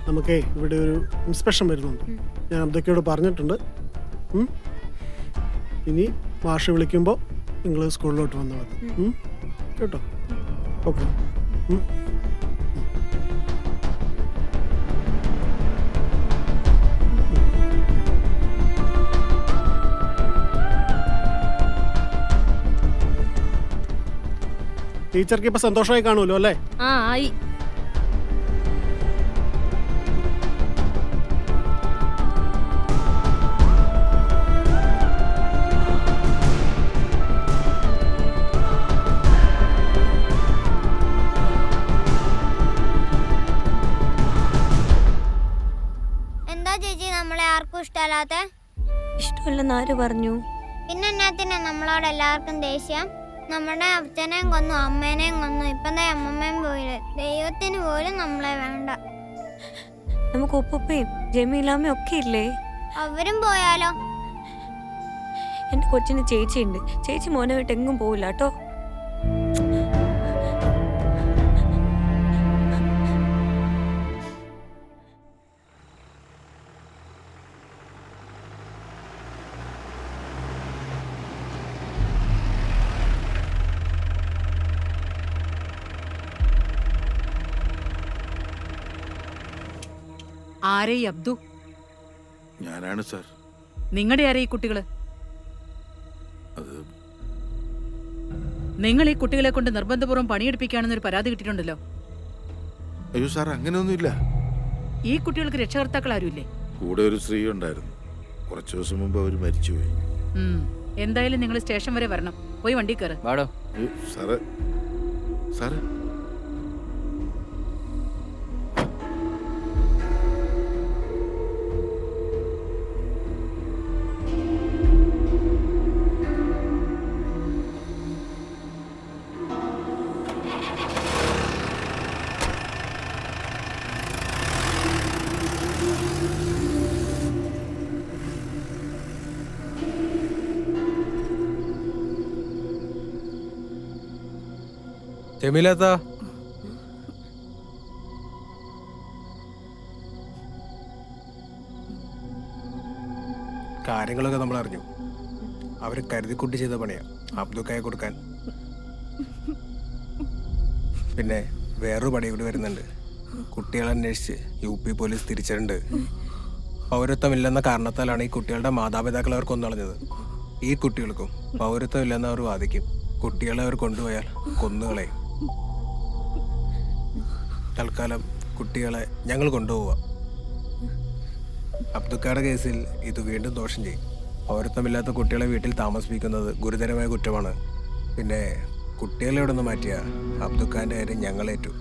നമുക്കേ ഇവിടെ ഒരു ഇൻസ്പെക്ഷൻ വരുന്നുണ്ട്. ഞാൻ അബ്ദക്കയോട് പറഞ്ഞിട്ടുണ്ട്. ഇനി മാഷ് വിളിക്കുമ്പോൾ നിങ്ങൾ സ്കൂളിലോട്ട് വന്നാൽ മതി കേട്ടോ. ഓക്കെ. ടീച്ചർക്ക് ഇപ്പൊ സന്തോഷമായി കാണുമല്ലോ അല്ലേ? ആ ആയി. ആർക്കും ഇഷ്ടമല്ലാത്ത? ഇഷ്ടമല്ലെന്ന് ആര് പറഞ്ഞു? പിന്നെ എന്നാത്തിനാ നമ്മളോട് എല്ലാവർക്കും ദേഷ്യം? നമ്മുടെ അച്ഛനെയും കൊന്നു, അമ്മേനെയും കൊന്നു, ഇപ്പം അമ്മമ്മയും പോയില്ലേ. ദൈവത്തിന് പോലും നമ്മളെ വേണ്ട. നമുക്ക് ഉപ്പുപ്പയും ജമീലാമ്മയും ഒക്കെ ഇല്ലേ? അവരും പോയാലോ? എന്റെ കൊച്ചിന് ചേച്ചിയുണ്ട്. ചേച്ചി മോനെ വിട്ട് എങ്ങും പോവില്ല കേട്ടോ. ആരേ ഈ അബ്ദു? ഞാനാണ് സാർ. നിങ്ങളുടെ ആരേ ഈ കുട്ടികള്? അത് നിങ്ങൾ ഈ കുട്ടികളെ കൊണ്ട് നിർബന്ധപൂർവ്വം പണിയെടുപ്പിക്കുകയാണെന്നൊരു പരാതി കിട്ടിയിട്ടുണ്ടല്ലോ. അയ്യോ സാർ, അങ്ങനെയൊന്നുമില്ല. ഈ കുട്ടികൾക്ക് രക്ഷകർത്താക്കൾ ആരുമില്ലേ? കൂടെ ഒരു സ്ത്രീ ഉണ്ടായിരുന്നു. കുറച്ചു ദിവസം മുമ്പ് അവർ മരിച്ചുപോയി. എന്തായാലും നിങ്ങൾ സ്റ്റേഷൻ വരെ വരണം. പോയി വണ്ടി കയറ്. സാറ് സാറ് ജമീലത്താ, കാര്യങ്ങളൊക്കെ നമ്മൾ അറിഞ്ഞു. അവർ കരുതിക്കുട്ടി ചെയ്ത പണിയാ അബ്ദുക്കായെ കൊടുക്കാൻ. പിന്നെ വേറൊരു പണി കൂടി വരുന്നുണ്ട്. കുട്ടികളെ അന്വേഷിച്ച് UP പോലീസ് തിരിച്ചിട്ടുണ്ട്. പൗരത്വമില്ലെന്ന കാരണത്താലാണ് ഈ കുട്ടികളുടെ മാതാപിതാക്കൾ അവർ കൊന്നളഞ്ഞത്. ഈ കുട്ടികൾക്കും പൗരത്വമില്ലെന്ന് അവർ വാദിക്കും. കുട്ടികളെ അവർ കൊണ്ടുപോയാൽ കൊന്നുകളയും. തൽക്കാലം കുട്ടികളെ ഞങ്ങൾ കൊണ്ടുപോവുക. അബ്ദുക്കായുടെ കേസിൽ ഇത് വീണ്ടും ദോഷം ചെയ്യും. പൗരത്വമില്ലാത്ത കുട്ടികളെ വീട്ടിൽ താമസിപ്പിക്കുന്നത് ഗുരുതരമായ കുറ്റമാണ്. പിന്നെ കുട്ടികളെ ഇവിടെ നിന്ന് മാറ്റിയ അബ്ദുക്കാന്റെ കാര്യം ഞങ്ങളേറ്റു.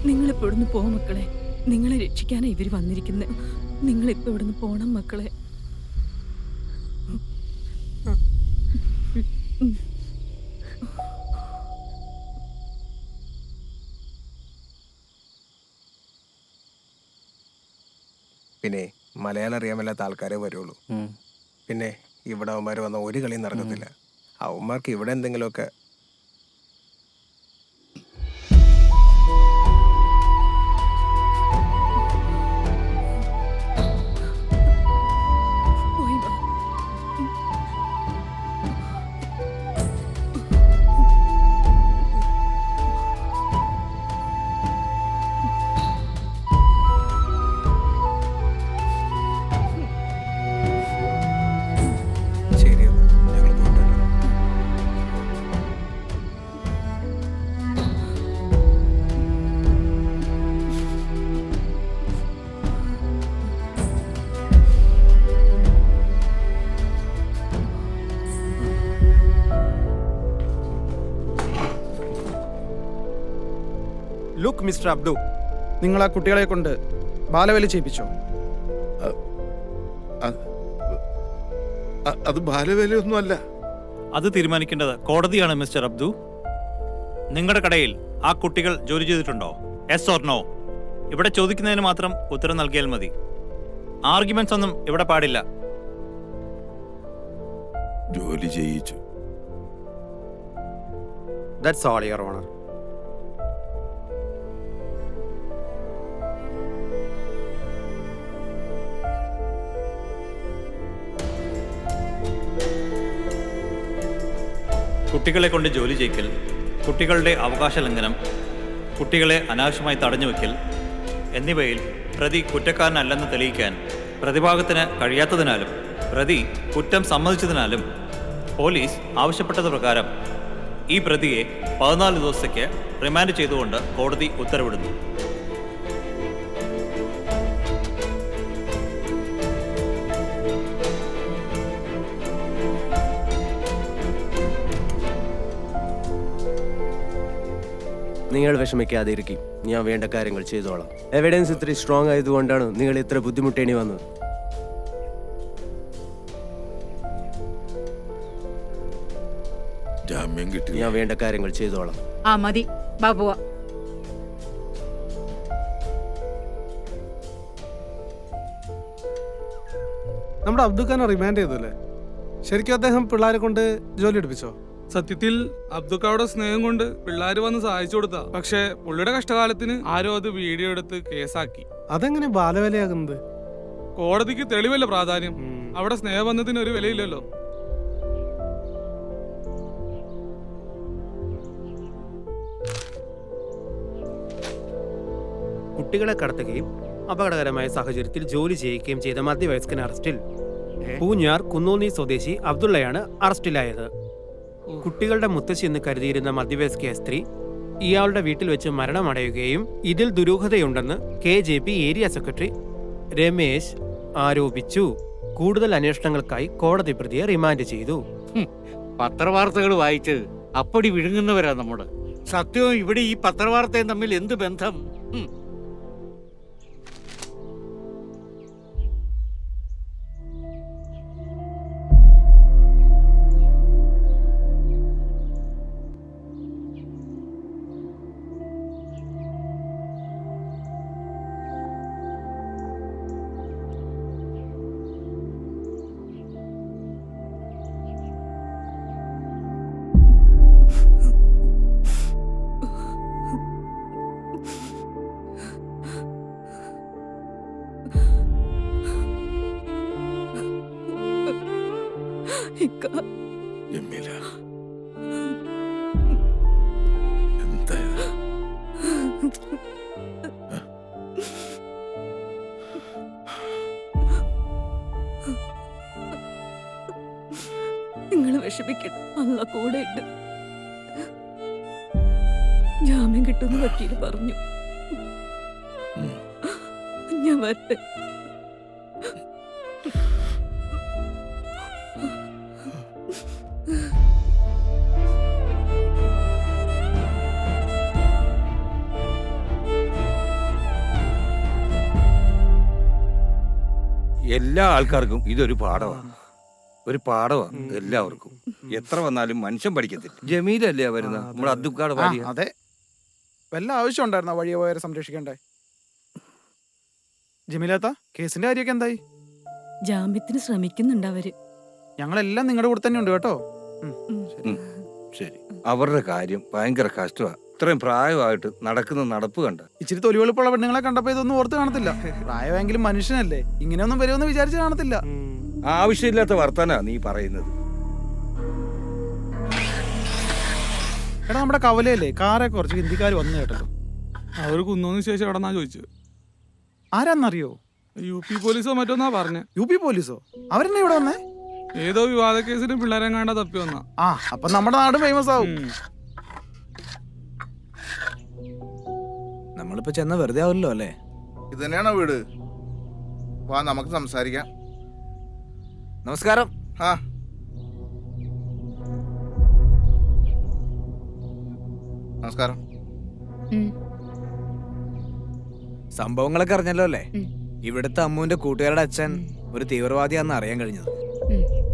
നിങ്ങളിപ്പോ ഇവിടുന്ന് പോ മക്കളെ. നിങ്ങളെ രക്ഷിക്കാനാ ഇവര് വന്നിരിക്കുന്നത്. നിങ്ങളിപ്പോ ഇവിടുന്ന് പോണം മക്കളെ. പിന്നെ മലയാളം അറിയാൻ മേലാത്ത ആൾക്കാരെ വരുള്ളൂ. പിന്നെ ഇവിടെ അവന്മാർ വന്ന ഒരു കളിയും നടക്കത്തില്ല. അവന്മാർക്ക് ഇവിടെ എന്തെങ്കിലുമൊക്കെ ലുക്ക് മിസ്റ്റർ അബ്ദു, നിങ്ങൾ ആ കുട്ടികളെ കൊണ്ട് ബാലവേല ചെയ്യിപ്പിച്ചോ? അത് ബാലവേലയൊന്നുമല്ല. അത് തീരുമാനിക്കേണ്ടത് കോടതിയാണ് മിസ്റ്റർ അബ്ദു. നിങ്ങളുടെ കടയിൽ ആ കുട്ടികൾ ജോലി ചെയ്തിട്ടുണ്ടോ? Yes or no? ഇവിടെ ചോദിക്കുന്നതിന് മാത്രം ഉത്തരം നൽകിയാൽ മതി. ആർഗ്യുമെന്റ്സ് ഒന്നും ഇവിടെ പാടില്ല. ജോലി ചെയ്യിച്ചു. That's all your honour. കുട്ടികളെ കൊണ്ട് ജോലി ചെയ്യിക്കൽ, കുട്ടികളുടെ അവകാശ ലംഘനം, കുട്ടികളെ അനാവശ്യമായി തടഞ്ഞുവെക്കൽ എന്നിവയിൽ പ്രതി കുറ്റക്കാരനല്ലെന്ന് തെളിയിക്കാൻ പ്രതിഭാഗത്തിന് കഴിയാത്തതിനാലും പ്രതി കുറ്റം സമ്മതിച്ചതിനാലും പോലീസ് ആവശ്യപ്പെട്ടത് പ്രകാരം ഈ പ്രതിയെ 14 ദിവസത്തേക്ക് റിമാൻഡ് ചെയ്തുകൊണ്ട് കോടതി ഉത്തരവിടുന്നു. നിങ്ങൾ വിഷമിക്കാതിരിക്കും. ഞാൻ വേണ്ട കാര്യങ്ങൾ ചെയ്തോളാം. എവിഡൻസ് ഇത്ര സ്ട്രോങ് ആയതുകൊണ്ടാണ് നിങ്ങൾ ഇത്ര ബുദ്ധിമുട്ടേണ്ടി വന്നത്. ജാമ്യം കിട്ടി. ഞാൻ വേണ്ട കാര്യങ്ങൾ ചെയ്തോളാം. ആ മതി ബാബുവ. നമ്മുടെ അബ്ദുഖാനെ റിമാൻഡ് ചെയ്തല്ലേ? ശരിക്കും അദ്ദേഹം പിള്ളേരെ കൊണ്ട് ജോലി എടുപ്പിച്ചോ? സത്യത്തിൽ അബ്ദുക്കായുടെ സ്നേഹം കൊണ്ട് പിള്ളേര് വന്ന് സഹായിച്ചു കൊടുത്താ. പക്ഷെ പുള്ളിയുടെ കഷ്ടകാലത്തിന് ആരോ അത് വീഡിയോ എടുത്ത് കേസാക്കി. അതെങ്ങനെ ബാലവേലയാകുന്നത്? കോടതിക്ക് തെളിവല്ല പ്രാധാന്യം, അവിടെ സ്നേഹബന്ധത്തിന് ഒരു വിലയില്ലല്ലോ. കുട്ടികളെ കടത്തുകയും അപകടകരമായ സാഹചര്യത്തിൽ ജോലി ചെയ്യിക്കുകയും ചെയ്ത മധ്യവയസ്കൻ അറസ്റ്റിൽ. പൂഞ്ഞാർ കുന്നോന്നി സ്വദേശി അബ്ദുള്ളയാണ് അറസ്റ്റിലായത്. കുട്ടികളുടെ മുത്തശ്ശി എന്ന് കരുതിയിരുന്ന മധ്യവയസ്ക സ്ത്രീ ഇയാളുടെ വീട്ടിൽ വെച്ച് മരണമടയുകയും ഇതിൽ ദുരൂഹതയുണ്ടെന്ന് KJP ഏരിയ സെക്രട്ടറി രമേശ് ആരോപിച്ചു. കൂടുതൽ അന്വേഷണങ്ങൾക്കായി കോടതി പ്രതിയെ റിമാൻഡ് ചെയ്തു. പത്രവാർത്തകൾ വായിച്ച് അപ്പടി വിഴുങ്ങുന്നവരാ നമ്മുടെ. സത്യവും ഇവിടെ ഈ പത്രവാർത്തയും തമ്മിൽ എന്ത് ബന്ധം? ജമീല, എന്താ ഇത്? നിങ്ങൾ വിഷമിക്കണം, അല്ല കൂടെ ഉണ്ട്. ജാമ്യം കിട്ടുമെന്ന് വക്കീല് പറഞ്ഞു. ഞാൻ വരട്ടെ. എല്ലാ ആൾക്കാർക്കും ഇതൊരു പാഠമാണ്, ഒരു പാഠമാണ് എല്ലാവർക്കും. എത്ര വന്നാലും മനുഷ്യൻ പഠിക്കത്തില്ല. ജമീലല്ലേ വരുന്ന നമ്മുടെ അബ്ദുക്കാട് ഭാര്യ. അതെ, വല്ല ആവശ്യം ഉണ്ടായിരുന്ന വഴിയെ പോയവരെ സംരക്ഷിക്കണ്ടേ? ജമീലാത്ത, കേസിന്റെ കാര്യമൊക്കെ എന്തായി? ജാമ്യത്തിന് ശ്രമിക്കുന്നുണ്ട് അവര്. ഞങ്ങളെല്ലാം നിങ്ങളുടെ കൂടെ തന്നെ ഉണ്ട് കേട്ടോ. ശരി. അവരുടെ കാര്യം ഭയങ്കര കഷ്ടമാണ്. ഇത്രയും പ്രായമായിട്ട് നടക്കുന്ന നടപ്പ് കണ്ട. ഇച്ചിരി തൊലിവെളുപ്പുള്ള പെണ്ണുങ്ങളെ കണ്ടപ്പോ ഇതൊന്നും ഓർത്ത് കാണത്തില്ല. പ്രായമെങ്കിലും മനുഷ്യനല്ലേ, ഇങ്ങനെയൊന്നും വരുമെന്ന് വിചാരിച്ച് കാണത്തില്ല. ആവശ്യമില്ലാത്ത വർത്താനാ നീ പറയുന്നത്. എടാ, നമ്മുടെ കവലയല്ലേ കാറെ കുറച്ച് ഹിന്ദിക്കാർ വന്നു കേട്ടല്ലോ. അവർ കുന്നോന്ന് ശേഷം എവിടെന്നാ ചോദിച്ചത്. ആരാന്നറിയോ? UP പോലീസോ മറ്റോന്നാ പറഞ്ഞേ. UP പോലീസോ? അവരെന്നെ ഇവിടെ വന്നേ? ഏതോ വിവാദ കേസിന് പിള്ളേരെങ്ങാണ്ട തപ്പി വന്നാ. അപ്പൊ നമ്മുടെ നാട് ഫേമസ് ആവും. നമ്മളിപ്പോ ചെന്ന വെറുതെ ആവില്ലല്ലോ അല്ലേ? ഇത് തന്നെയാണോ വീട്? വാ, നമുക്ക് സംസാരിക്കാം. നമസ്കാരം. നമസ്കാരം. സംഭവങ്ങളൊക്കെ അറിഞ്ഞല്ലോ അല്ലേ? ഇവിടുത്തെ അമ്മുവിന്റെ കൂട്ടുകാരുടെ അച്ഛൻ ഒരു തീവ്രവാദിയാണെന്ന് അറിയാൻ കഴിഞ്ഞത്.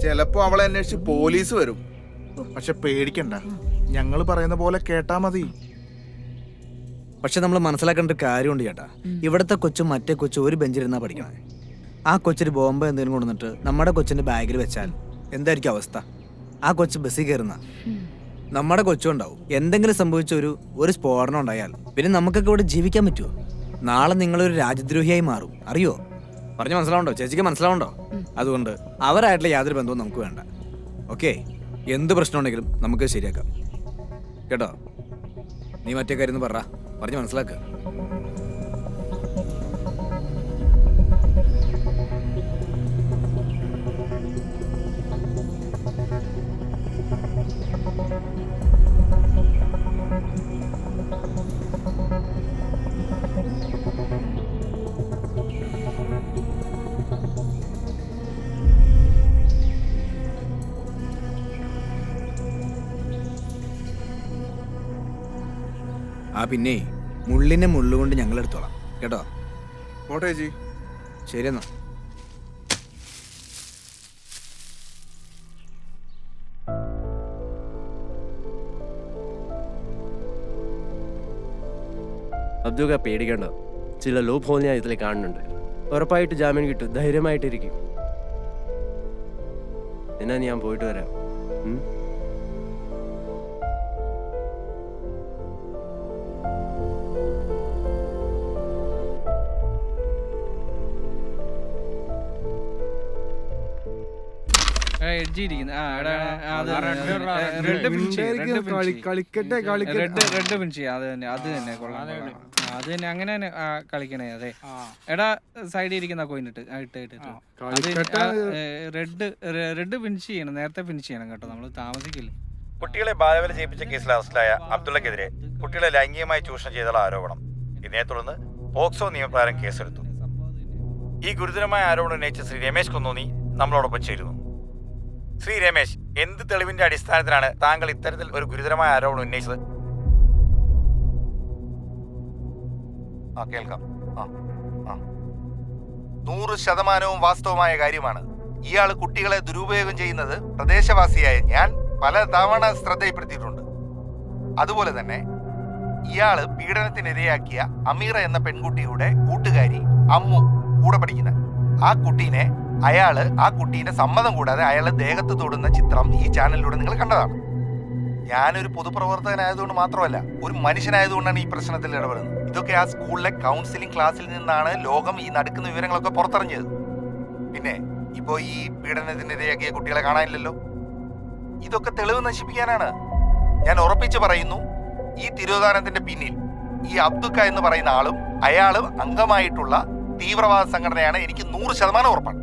ചിലപ്പോ അവളെ അന്വേഷിച്ച് പോലീസ് വരും. പക്ഷെ പേടിക്കണ്ട, ഞങ്ങൾ പറയുന്ന പോലെ കേട്ടാ മതി. പക്ഷെ നമ്മൾ മനസ്സിലാക്കേണ്ട ഒരു കാര്യമുണ്ട് ചേട്ടാ. ഇവിടുത്തെ കൊച്ചും മറ്റേ കൊച്ചും ഒരു ബെഞ്ചിലിരുന്നാ പഠിക്കണേ. ആ കൊച്ചിന് ബോംബ് എന്തെങ്കിലും കൊണ്ടുവന്നിട്ട് നമ്മുടെ കൊച്ചിന്റെ ബാഗിൽ വെച്ചാൽ എന്തായിരിക്കും അവസ്ഥ? ആ കൊച്ചു ബസ്സിൽ കയറുന്ന നമ്മുടെ കൊച്ചും ഉണ്ടാവും. എന്തെങ്കിലും സംഭവിച്ച ഒരു സ്ഫോടനം ഉണ്ടായാൽ പിന്നെ നമുക്കൊക്കെ ഇവിടെ ജീവിക്കാൻ പറ്റുമോ? നാളെ നിങ്ങളൊരു രാജ്യദ്രോഹിയായി മാറും, അറിയോ? പറഞ്ഞ് മനസ്സിലാവുണ്ടോ? ചേച്ചിക്ക് മനസ്സിലാവുണ്ടോ? അതുകൊണ്ട് അവരായിട്ടുള്ള യാതൊരു ബന്ധവും നമുക്ക് വേണ്ട. ഓക്കെ, എന്ത് പ്രശ്നം ഉണ്ടെങ്കിലും നമുക്ക് ശരിയാക്കാം കേട്ടോ. നീ മറ്റേ കാര്യം പറഞ്ഞ് മനസ്സിലാക്കുക. ആ പിന്നെ മുള്ളിനെ മുള്ളുകൊണ്ട് ഞങ്ങൾ എടുത്തോളാം കേട്ടോ. പോട്ടെ ചേച്ചി. ശരി എന്നാ. അബ്ദുക പേടിക്കണ്ട, ചില ലൂപ്പ് ഹോൾ ഞാൻ ഇതിൽ കാണുന്നുണ്ട്. ഉറപ്പായിട്ട് ജാമ്യം കിട്ടും, ധൈര്യമായിട്ടിരിക്കും. എന്നാ ഞാൻ പോയിട്ട് വരാം. കളിക്കട്ടെ റെഡ് ഫിനിഷ് ചെയ്യാം. അത് തന്നെ കൊള്ളാം. അത് തന്നെ അങ്ങനെ തന്നെ കളിക്കണേ. അതെ എടാ, സൈഡിൽ ഇരിക്കുന്ന കോയിൻ ഇട്ട് റെഡ് ഫിനിഷ് ചെയ്യണം. നേരത്തെ ഫിനിഷ് ചെയ്യണം കേട്ടോ, നമ്മൾ താമസിക്കില്ല. കുട്ടികളെ ബാലവേല ചെയ്യിപ്പിച്ച കേസിൽ അറസ്റ്റിലായ അബ്ദുള്ളക്കെതിരെ കുട്ടികളെ ലൈംഗികമായി ചൂഷണം ചെയ്തുള്ള ആരോപണം. ഇതിനെ തുടർന്ന് പോക്സോ നിയമപ്രകാരം കേസെടുത്തു. ഈ ഗുരുതരമായ ആരോപണം ഉന്നയിച്ച ശ്രീ രമേശ് കുന്നോന്നി നമ്മളോടൊപ്പം ചേരുന്നു. ശ്രീ രമേശ്, എന്ത് തെളിവിന്റെ അടിസ്ഥാനത്തിലാണ് താങ്കൾ ഇത്തരത്തിൽ ഒരു ഗുരുതരമായ ആരോപണം ഉന്നയിച്ചത്? കേൾക്കാം. 100% വാസ്തവമായ കാര്യമാണ്. ഇയാൾ കുട്ടികളെ ദുരുപയോഗം ചെയ്യുന്നത് പ്രദേശവാസിയായ ഞാൻ പല തവണ ശ്രദ്ധയിൽപ്പെടുത്തിയിട്ടുണ്ട്. അതുപോലെ തന്നെ ഇയാള് പീഡനത്തിനിരയാക്കിയ അമീറ എന്ന പെൺകുട്ടിയുടെ കൂട്ടുകാരി അമ്മു കൂടെ പഠിക്കുന്ന ആ കുട്ടീനെ സമ്മതം കൂടാതെ അയാളെ ദേഹത്ത് തൊടുന്ന ചിത്രം ഈ ചാനലിലൂടെ നിങ്ങൾ കണ്ടതാണ്. ഞാനൊരു പൊതുപ്രവർത്തകനായതുകൊണ്ട് മാത്രമല്ല, ഒരു മനുഷ്യനായതുകൊണ്ടാണ് ഈ പ്രശ്നത്തിൽ ഇടപെടുന്നത്. ഇതൊക്കെ ആ സ്കൂളിലെ കൗൺസിലിംഗ് ക്ലാസ്സിൽ നിന്നാണ് ലോകം ഈ നടക്കുന്ന വിവരങ്ങളൊക്കെ പുറത്തറിഞ്ഞത്. പിന്നെ ഇപ്പോ ഈ പീഡനത്തിനിരയാക്കിയ കുട്ടികളെ കാണാനില്ലല്ലോ. ഇതൊക്കെ തെളിവ് നശിപ്പിക്കാനാണ്. ഞാൻ ഉറപ്പിച്ചു പറയുന്നു, ഈ തിരോധാനത്തിന്റെ പിന്നിൽ ഈ അബ്ദുക്ക എന്ന് പറയുന്ന ആളും അയാളും അംഗമായിട്ടുള്ള തീവ്രവാദ സംഘടനയാണ്. എനിക്ക് 100% ഉറപ്പാണ്.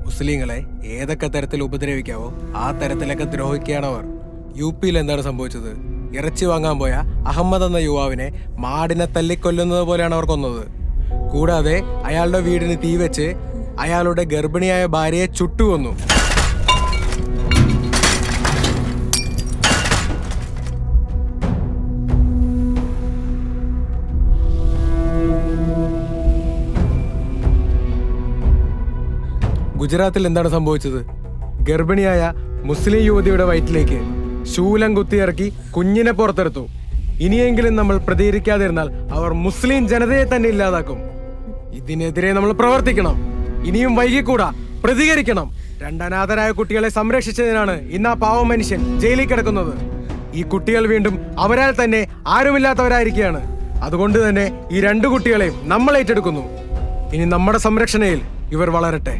മുസ്ലിങ്ങളെ ഏതൊക്കെ തരത്തിൽ ഉപദ്രവിക്കാവോ ആ തരത്തിലൊക്കെ ദ്രോഹിക്കുകയാണ് അവർ. UP-യിൽ എന്താണ് സംഭവിച്ചത്? ഇറച്ചി വാങ്ങാൻ പോയ അഹമ്മദ് എന്ന യുവാവിനെ മാടിനെ തല്ലിക്കൊല്ലുന്നത് പോലെയാണ് അവർ കൊന്നത്. കൂടാതെ അയാളുടെ വീടിന് തീ വെച്ച് അയാളുടെ ഗർഭിണിയായ ഭാര്യയെ ചുട്ടുകൊന്നു. ഗുജറാത്തിൽ എന്താണ് സംഭവിച്ചത്? ഗർഭിണിയായ മുസ്ലിം യുവതിയുടെ വയറ്റിലേക്ക് ശൂലം കുത്തിയിറക്കി കുഞ്ഞിനെ പുറത്തെടുത്തു. ഇനിയെങ്കിലും നമ്മൾ പ്രതികരിക്കാതിരുന്നാൽ അവർ മുസ്ലിം ജനതയെ തന്നെ ഇല്ലാതാക്കും. ഇതിനെതിരെ നമ്മൾ പ്രവർത്തിക്കണം. ഇനിയും വൈകിക്കൂടാ, പ്രതികരിക്കണം. 2 അനാഥരായ കുട്ടികളെ സംരക്ഷിച്ചതിനാണ് ഇന്ന് ആ പാവ മനുഷ്യൻ ജയിലിൽ കിടക്കുന്നത്. ഈ കുട്ടികൾ വീണ്ടും അവരാൽ തന്നെ ആരുമില്ലാത്തവരായിരിക്കുകയാണ്. അതുകൊണ്ട് തന്നെ ഈ 2 കുട്ടികളെയും നമ്മൾ ഏറ്റെടുക്കുന്നു. ഇനി നമ്മുടെ സംരക്ഷണയിൽ ഇവർ വളരട്ടെ.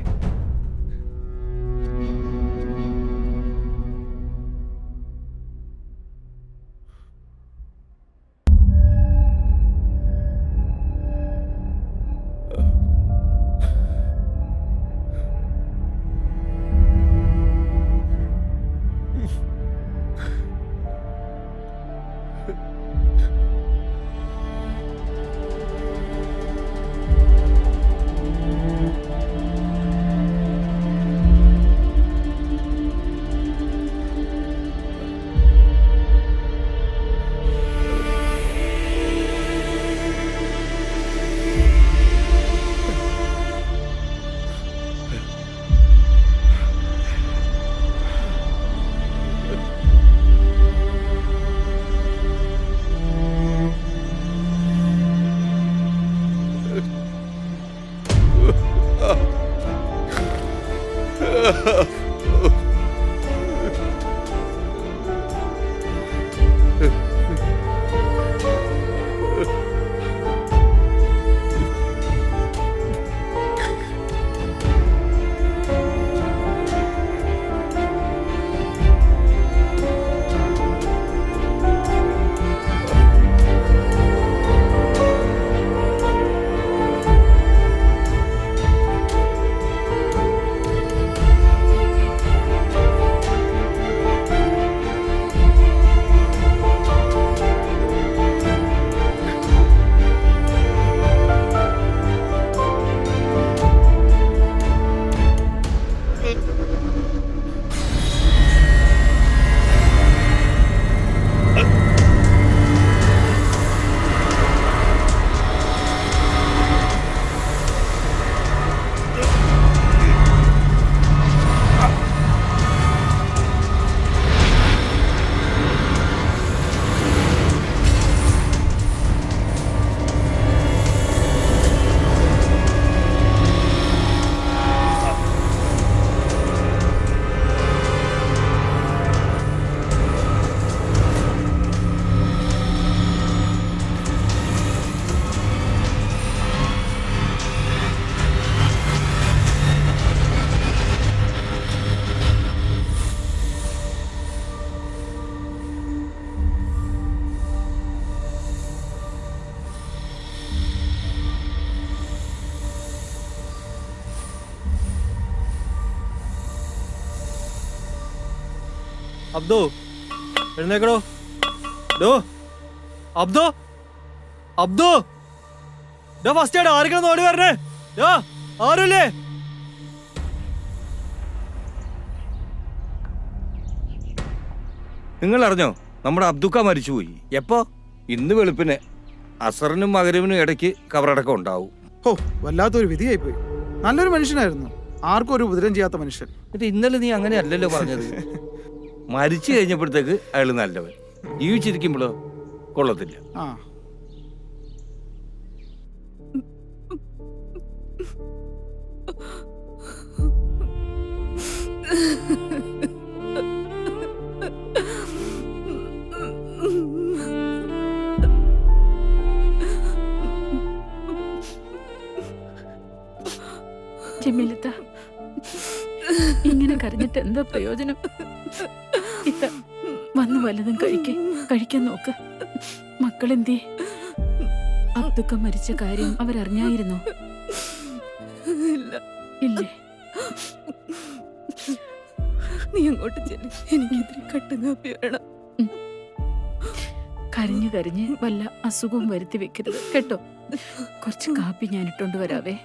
അബ്ദു എഴുന്നേക്കടോ. ഡോ അബ്ദു അബ്ദു ഡോ ഫസ്റ്റ് ആയിട്ട് ആരെങ്കിലും ഓടി വരണേ. ഡോ ആരുല്ലേ? നിങ്ങൾ അറിഞ്ഞോ നമ്മുടെ അബ്ദുക്ക മരിച്ചുപോയി? എപ്പോ? ഇന്ന് വെളുപ്പിന് അസറിനും മകരവിനും ഇടയ്ക്ക് കബറടക്കം ഉണ്ടാവും. ഓ വല്ലാത്തൊരു വിധിയായിപ്പോയി. നല്ലൊരു മനുഷ്യനായിരുന്നു, ആർക്കും ഒരു ഉപദ്രവം ചെയ്യാത്ത മനുഷ്യൻ. എന്നിട്ട് ഇന്നലെ നീ അങ്ങനെ അല്ലല്ലോ പറഞ്ഞത്. മരിച്ചു കഴിഞ്ഞപ്പോഴത്തേക്ക് അയാൾ നല്ലവൻ, ജീവിച്ചിരിക്കുമ്പോഴോ കൊള്ളത്തില്ല. ആ ജമീലത്ത, ഇങ്ങനെ കരഞ്ഞിട്ട് എന്താ പ്രയോജനം? ഇത്ത വന്ന് വല്ലതും കഴിക്കാൻ നോക്ക്. മക്കളെന്തേ? അബ്ദുക്ക മരിച്ച കാര്യം അവരറിഞ്ഞായിരുന്നോ? ഇല്ലേ? നീ അങ്ങോട്ട് ചെല്ലി, എനിക്കിതിരി കട്ടൻ കാപ്പി വേണം. കരഞ്ഞു കരഞ്ഞ് വല്ല അസുഖവും വരുത്തി വെക്കരുത് കേട്ടോ. കുറച്ച് കാപ്പി ഞാൻ ഇട്ടോണ്ട് വരാവേ.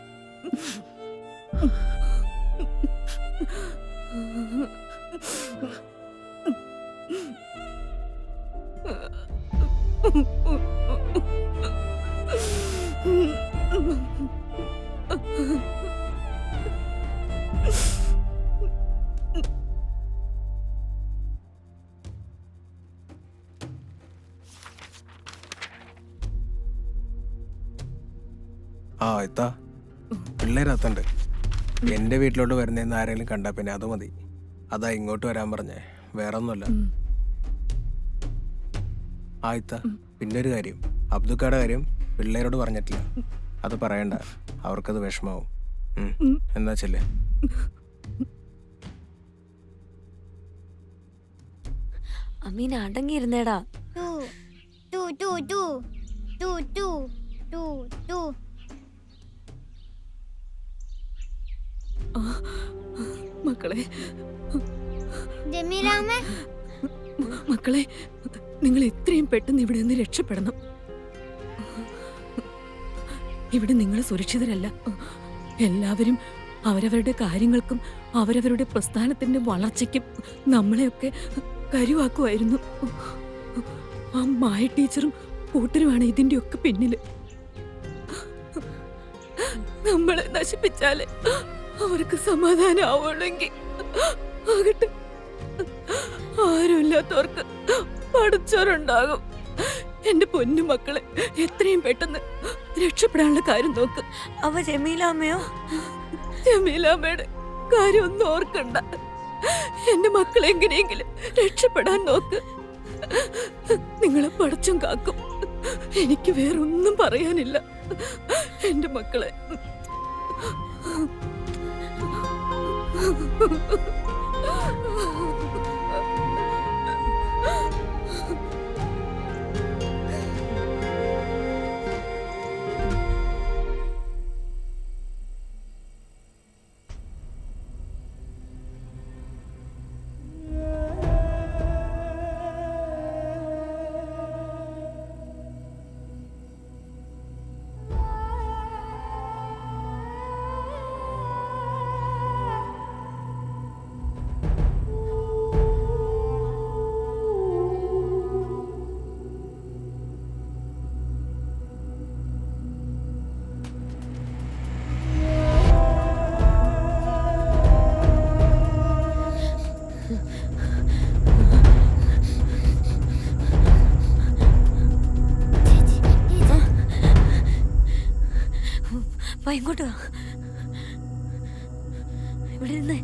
ആ ഇത്താ, പിള്ളേരത്തുണ്ട്. എൻ്റെ വീട്ടിലോട്ട് വരുന്നതെന്ന് ആരെങ്കിലും കണ്ടാൽ പിന്നെ അത് മതി. അതാ ഇങ്ങോട്ട് വരാൻ പറഞ്ഞേ, വേറെ ഒന്നുമല്ല. ആ ഇത്താ, പിന്നെ ഒരു കാര്യം, അബ്ദുക്കയുടെ കാര്യം പിള്ളേരോട് പറഞ്ഞിട്ടില്ല. അത് പറയണ്ട, അവർക്കത് വിഷമാവും. എന്നാ ചെല്ലേ. അമീൻ അടങ്ങിയിരുന്നേടാ. മക്കളെ ജമീലാമ്മേ, മക്കളെ നിങ്ങൾ എത്രയും പെട്ടെന്ന് ഇവിടെ നിന്ന് രക്ഷപ്പെടണം. ഇവിടെ നിങ്ങൾ സുരക്ഷിതരല്ല. എല്ലാവരും അവരവരുടെ കാര്യങ്ങൾക്കും അവരവരുടെ പ്രസ്ഥാനത്തിന്റെ വളർച്ചയ്ക്കും നമ്മളെയൊക്കെ കരുവാക്കുമായിരുന്നു. ആ മായ ടീച്ചറും കൂട്ടരുമാണ് ഇതിന്റെ ഒക്കെ പിന്നില്. നമ്മളെ നശിപ്പിച്ചാലേ അവർക്ക് സമാധാനം ആവുള്ളെങ്കിൽ ആകട്ടെ. ആരുമില്ലാത്തവർക്ക് പഠിച്ചവരുണ്ടാകും. എന്റെ പൊന്നു മക്കളെ എത്രയും പെട്ടെന്ന് രക്ഷപ്പെടാനുള്ള കാര്യം നോക്ക്. അവ ജമീലാമ്മയോ? ജമീലാമ്മയുടെ കാര്യം ഒന്നും ഓർക്കണ്ട. എന്റെ മക്കളെ എങ്ങനെയെങ്കിലും രക്ഷപ്പെടാൻ നോക്ക്. നിങ്ങളെ പടച്ചും കാക്കും. എനിക്ക് വേറൊന്നും പറയാനില്ല. എന്റെ മക്കളെ ഇങ്ങോട്ട് വാ. ഇവിടെ നിന്ന്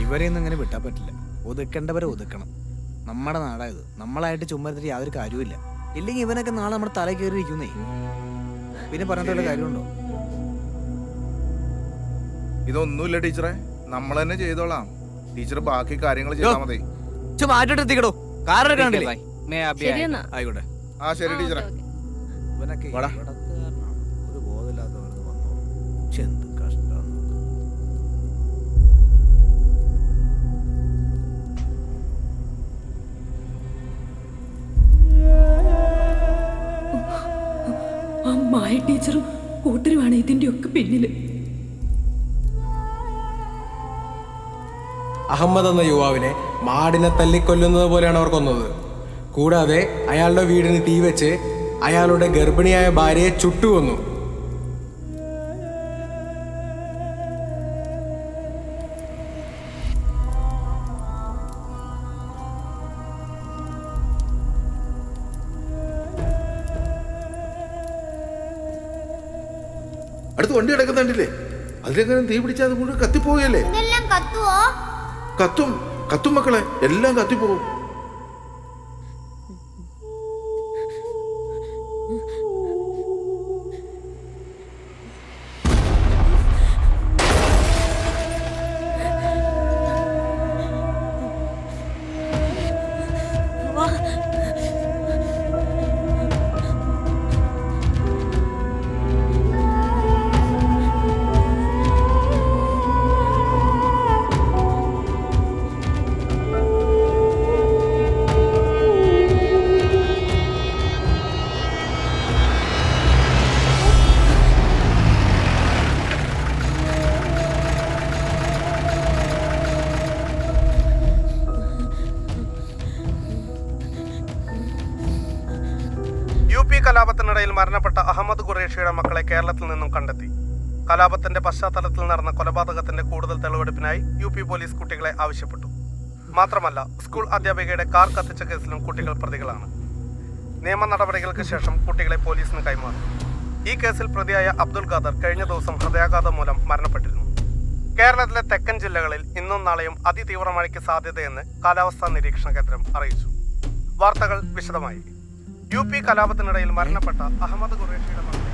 ഇവരെയൊന്നും അങ്ങനെ വിട്ടാൻ പറ്റില്ല. ഒതുക്കേണ്ടവരെ ഒതുക്കണം. നമ്മുടെ നാടായത്. നമ്മളായിട്ട് ചുമ്മാ യാതൊരു കാര്യമില്ല. ഇല്ലെങ്കിൽ ഇവനൊക്കെ നാളെ നമ്മുടെ തല കയറിയിരിക്കുന്നേ. പിന്നെ പറഞ്ഞിട്ടുള്ള കാര്യമുണ്ടോ? ഇതൊന്നുമില്ല ടീച്ചറെ, നമ്മൾ തന്നെ ചെയ്തോളാം. ടീച്ചർ ബാക്കി കാര്യങ്ങൾ ചെയ്താൽ മതി. മാറ്റിട്ടെത്തിക്കടോ. കാറിനെ കണ്ടില്ലേ? ശരിയെന്നാ. ആയിക്കോട്ടെ. ആ ശരി ടീച്ചറെ. ഇവനൊക്കെ ഒരു ബോധമില്ലാത്തവർ വന്നോളൂ. എന്ത് കഷ്ടം. മായ ടീച്ചറും കൂട്ടരുമാണ് ഇതിന്റെ ഒക്കെ പിന്നില്. അഹമ്മദ് എന്ന യുവാവിനെ മാടിനെ തല്ലിക്കൊല്ലുന്നത് പോലെയാണ് അവർ കൊന്നത്. കൂടാതെ അയാളുടെ വീടിന് തീ വെച്ച് അയാളുടെ ഗർഭിണിയായ ഭാര്യയെ ചുട്ടുകൊന്നു. അടുത്ത് വണ്ടി കിടക്കുന്നുണ്ടില്ലേ? അതിലെങ്ങനെ തീ പിടിച്ചാൽ അത് മുഴുവൻ കത്തിപ്പോവുകയല്ലേ? ഇതെല്ലാം കത്തുവോ? കത്തും കത്തും മക്കളെ, എല്ലാം കത്തിപ്പോവും. UP കലാപത്തിനിടയിൽ മരണപ്പെട്ട അഹമ്മദ് ഖുറേഷിയുടെ മക്കളെ കേരളത്തിൽ നിന്നും കണ്ടെത്തി. കലാപത്തിന്റെ പശ്ചാത്തലത്തിൽ നടന്ന കൊലപാതകത്തിന്റെ കൂടുതൽ തെളിവെടുപ്പിനായി UP പോലീസ് കുട്ടികളെ ആവശ്യപ്പെട്ടു. മാത്രമല്ല, സ്കൂൾ അധ്യാപികയുടെ കാർ കത്തിച്ച കേസിലും കുട്ടികൾ പ്രതികളാണ്. നിയമ നടപടികൾക്ക് ശേഷം കുട്ടികളെ പോലീസിന് കൈമാറി. ഈ കേസിൽ പ്രതിയായ അബ്ദുൽ ഖാദർ കഴിഞ്ഞ ദിവസം ഹൃദയാഘാതം മൂലം മരണപ്പെട്ടിരുന്നു. കേരളത്തിലെ തെക്കൻ ജില്ലകളിൽ ഇന്നും നാളെയും അതിതീവ്ര മഴയ്ക്ക് സാധ്യതയെന്ന് കാലാവസ്ഥാ നിരീക്ഷണ കേന്ദ്രം അറിയിച്ചു. വാർത്തകൾ വിശദമായി. UP കലാപത്തിനിടയിൽ മരണപ്പെട്ട അഹമ്മദ് ഖുറേഷിയുടെ മക്കളെ